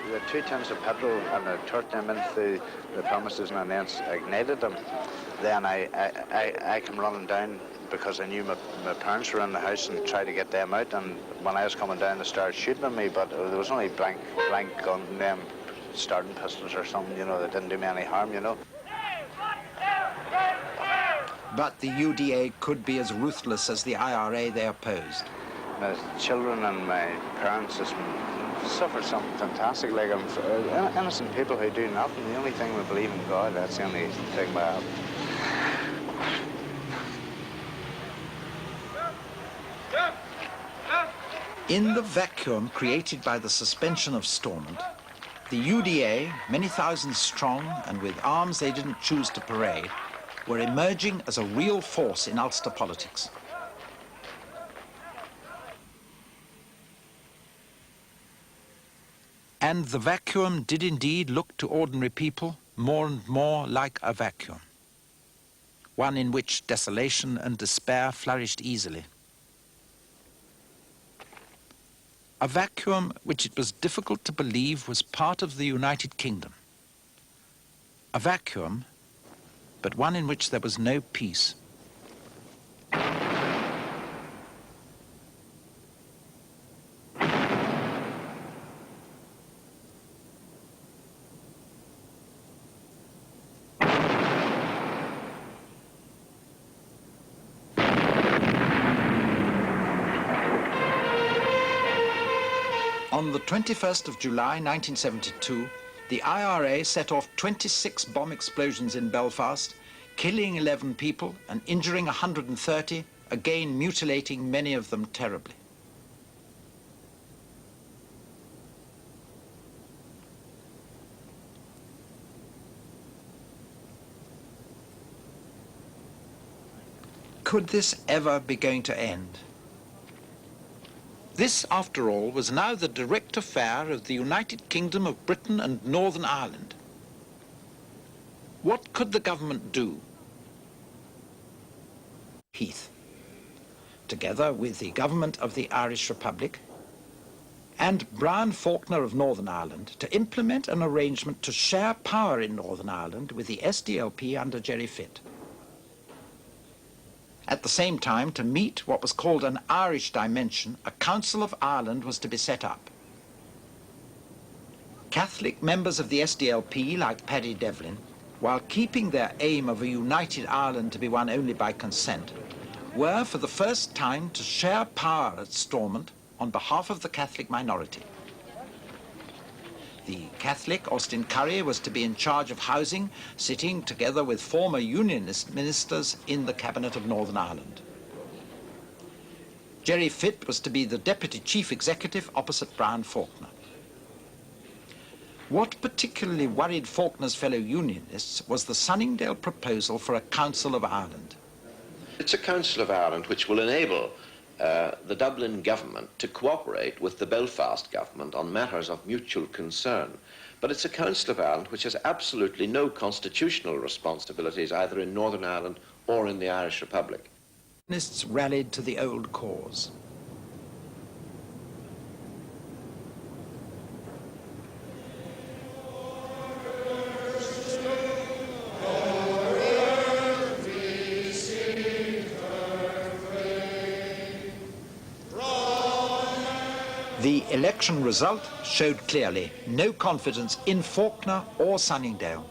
We had 2 tins of petrol and I turned them into the premises and then ignited them. Then I came running down because I knew my parents were in the house and tried to get them out, and when I was coming down they started shooting at me, but there was only blank gun, them starting pistols or something, you know, that didn't do me any harm, you know. But the UDA could be as ruthless as the IRA they opposed. My children and my parents has suffered something fantastic, like innocent people who do nothing. The only thing we believe in God, that's the only thing we have. In the vacuum created by the suspension of Stormont, the UDA, many thousands strong and with arms they didn't choose to parade, were emerging as a real force in Ulster politics. And the vacuum did indeed look to ordinary people more and more like a vacuum, one in which desolation and despair flourished easily. A vacuum which it was difficult to believe was part of the United Kingdom. A vacuum, but one in which there was no peace. On the 21st of July 1972, the IRA set off 26 bomb explosions in Belfast, killing 11 people and injuring 130, again mutilating many of them terribly. Could this ever be going to end? This, after all, was now the direct affair of the United Kingdom of Britain and Northern Ireland. What could the government do? Heath, together with the government of the Irish Republic and Brian Faulkner of Northern Ireland, to implement an arrangement to share power in Northern Ireland with the SDLP under Gerry Fitt. At the same time, to meet what was called an Irish dimension, a Council of Ireland was to be set up. Catholic members of the SDLP, like Paddy Devlin, while keeping their aim of a united Ireland to be won only by consent, were for the first time to share power at Stormont on behalf of the Catholic minority. The Catholic, Austin Currie, was to be in charge of housing, sitting together with former Unionist ministers in the Cabinet of Northern Ireland. Gerry Fitt was to be the Deputy Chief Executive opposite Brian Faulkner. What particularly worried Faulkner's fellow Unionists was the Sunningdale proposal for a Council of Ireland. It's a Council of Ireland which will enable the Dublin government to cooperate with the Belfast government on matters of mutual concern. But it's a Council of Ireland which has absolutely no constitutional responsibilities either in Northern Ireland or in the Irish Republic. Unionists rallied to the old cause. The election result showed clearly no confidence in Faulkner or Sunningdale.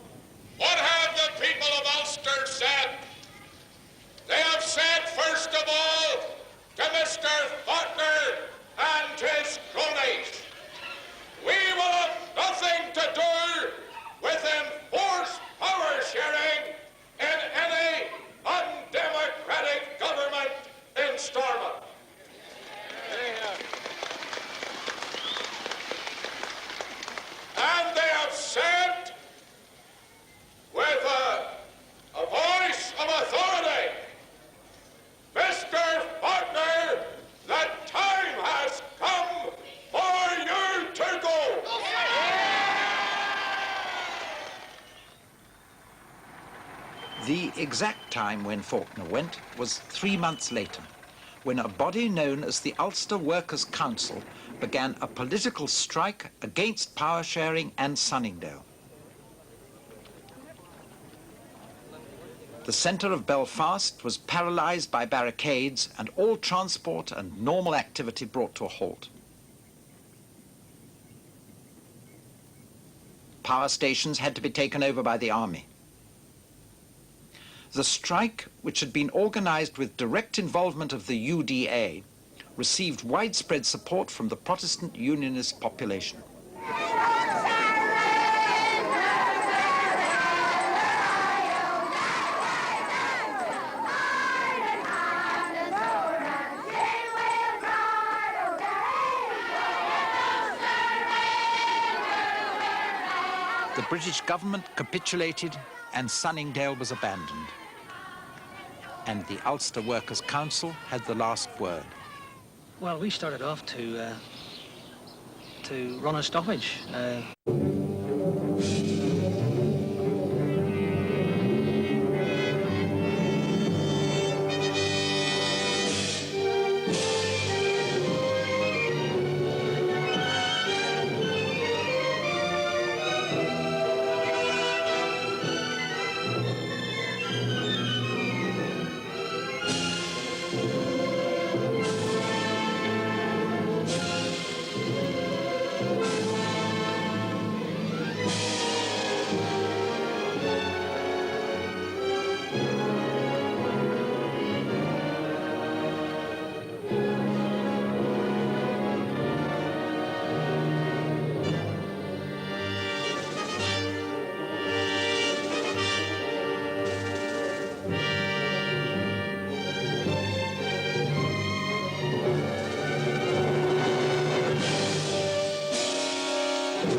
What have the people of Ulster said? They have said, first of all, to Mr. Faulkner and his cronies, we will have nothing to do with enforced power sharing in any undemocratic government in Stormont. exact time when Faulkner went was 3 months later, when a body known as the Ulster Workers' Council began a political strike against power sharing and Sunningdale. The centre of Belfast was paralysed by barricades and all transport and normal activity brought to a halt. Power stations had to be taken over by the army. The strike, which had been organised with direct involvement of the UDA, received widespread support from the Protestant Unionist population. The British government capitulated and Sunningdale was abandoned. And the Ulster Workers' Council had the last word. Well, we started off to run a stoppage.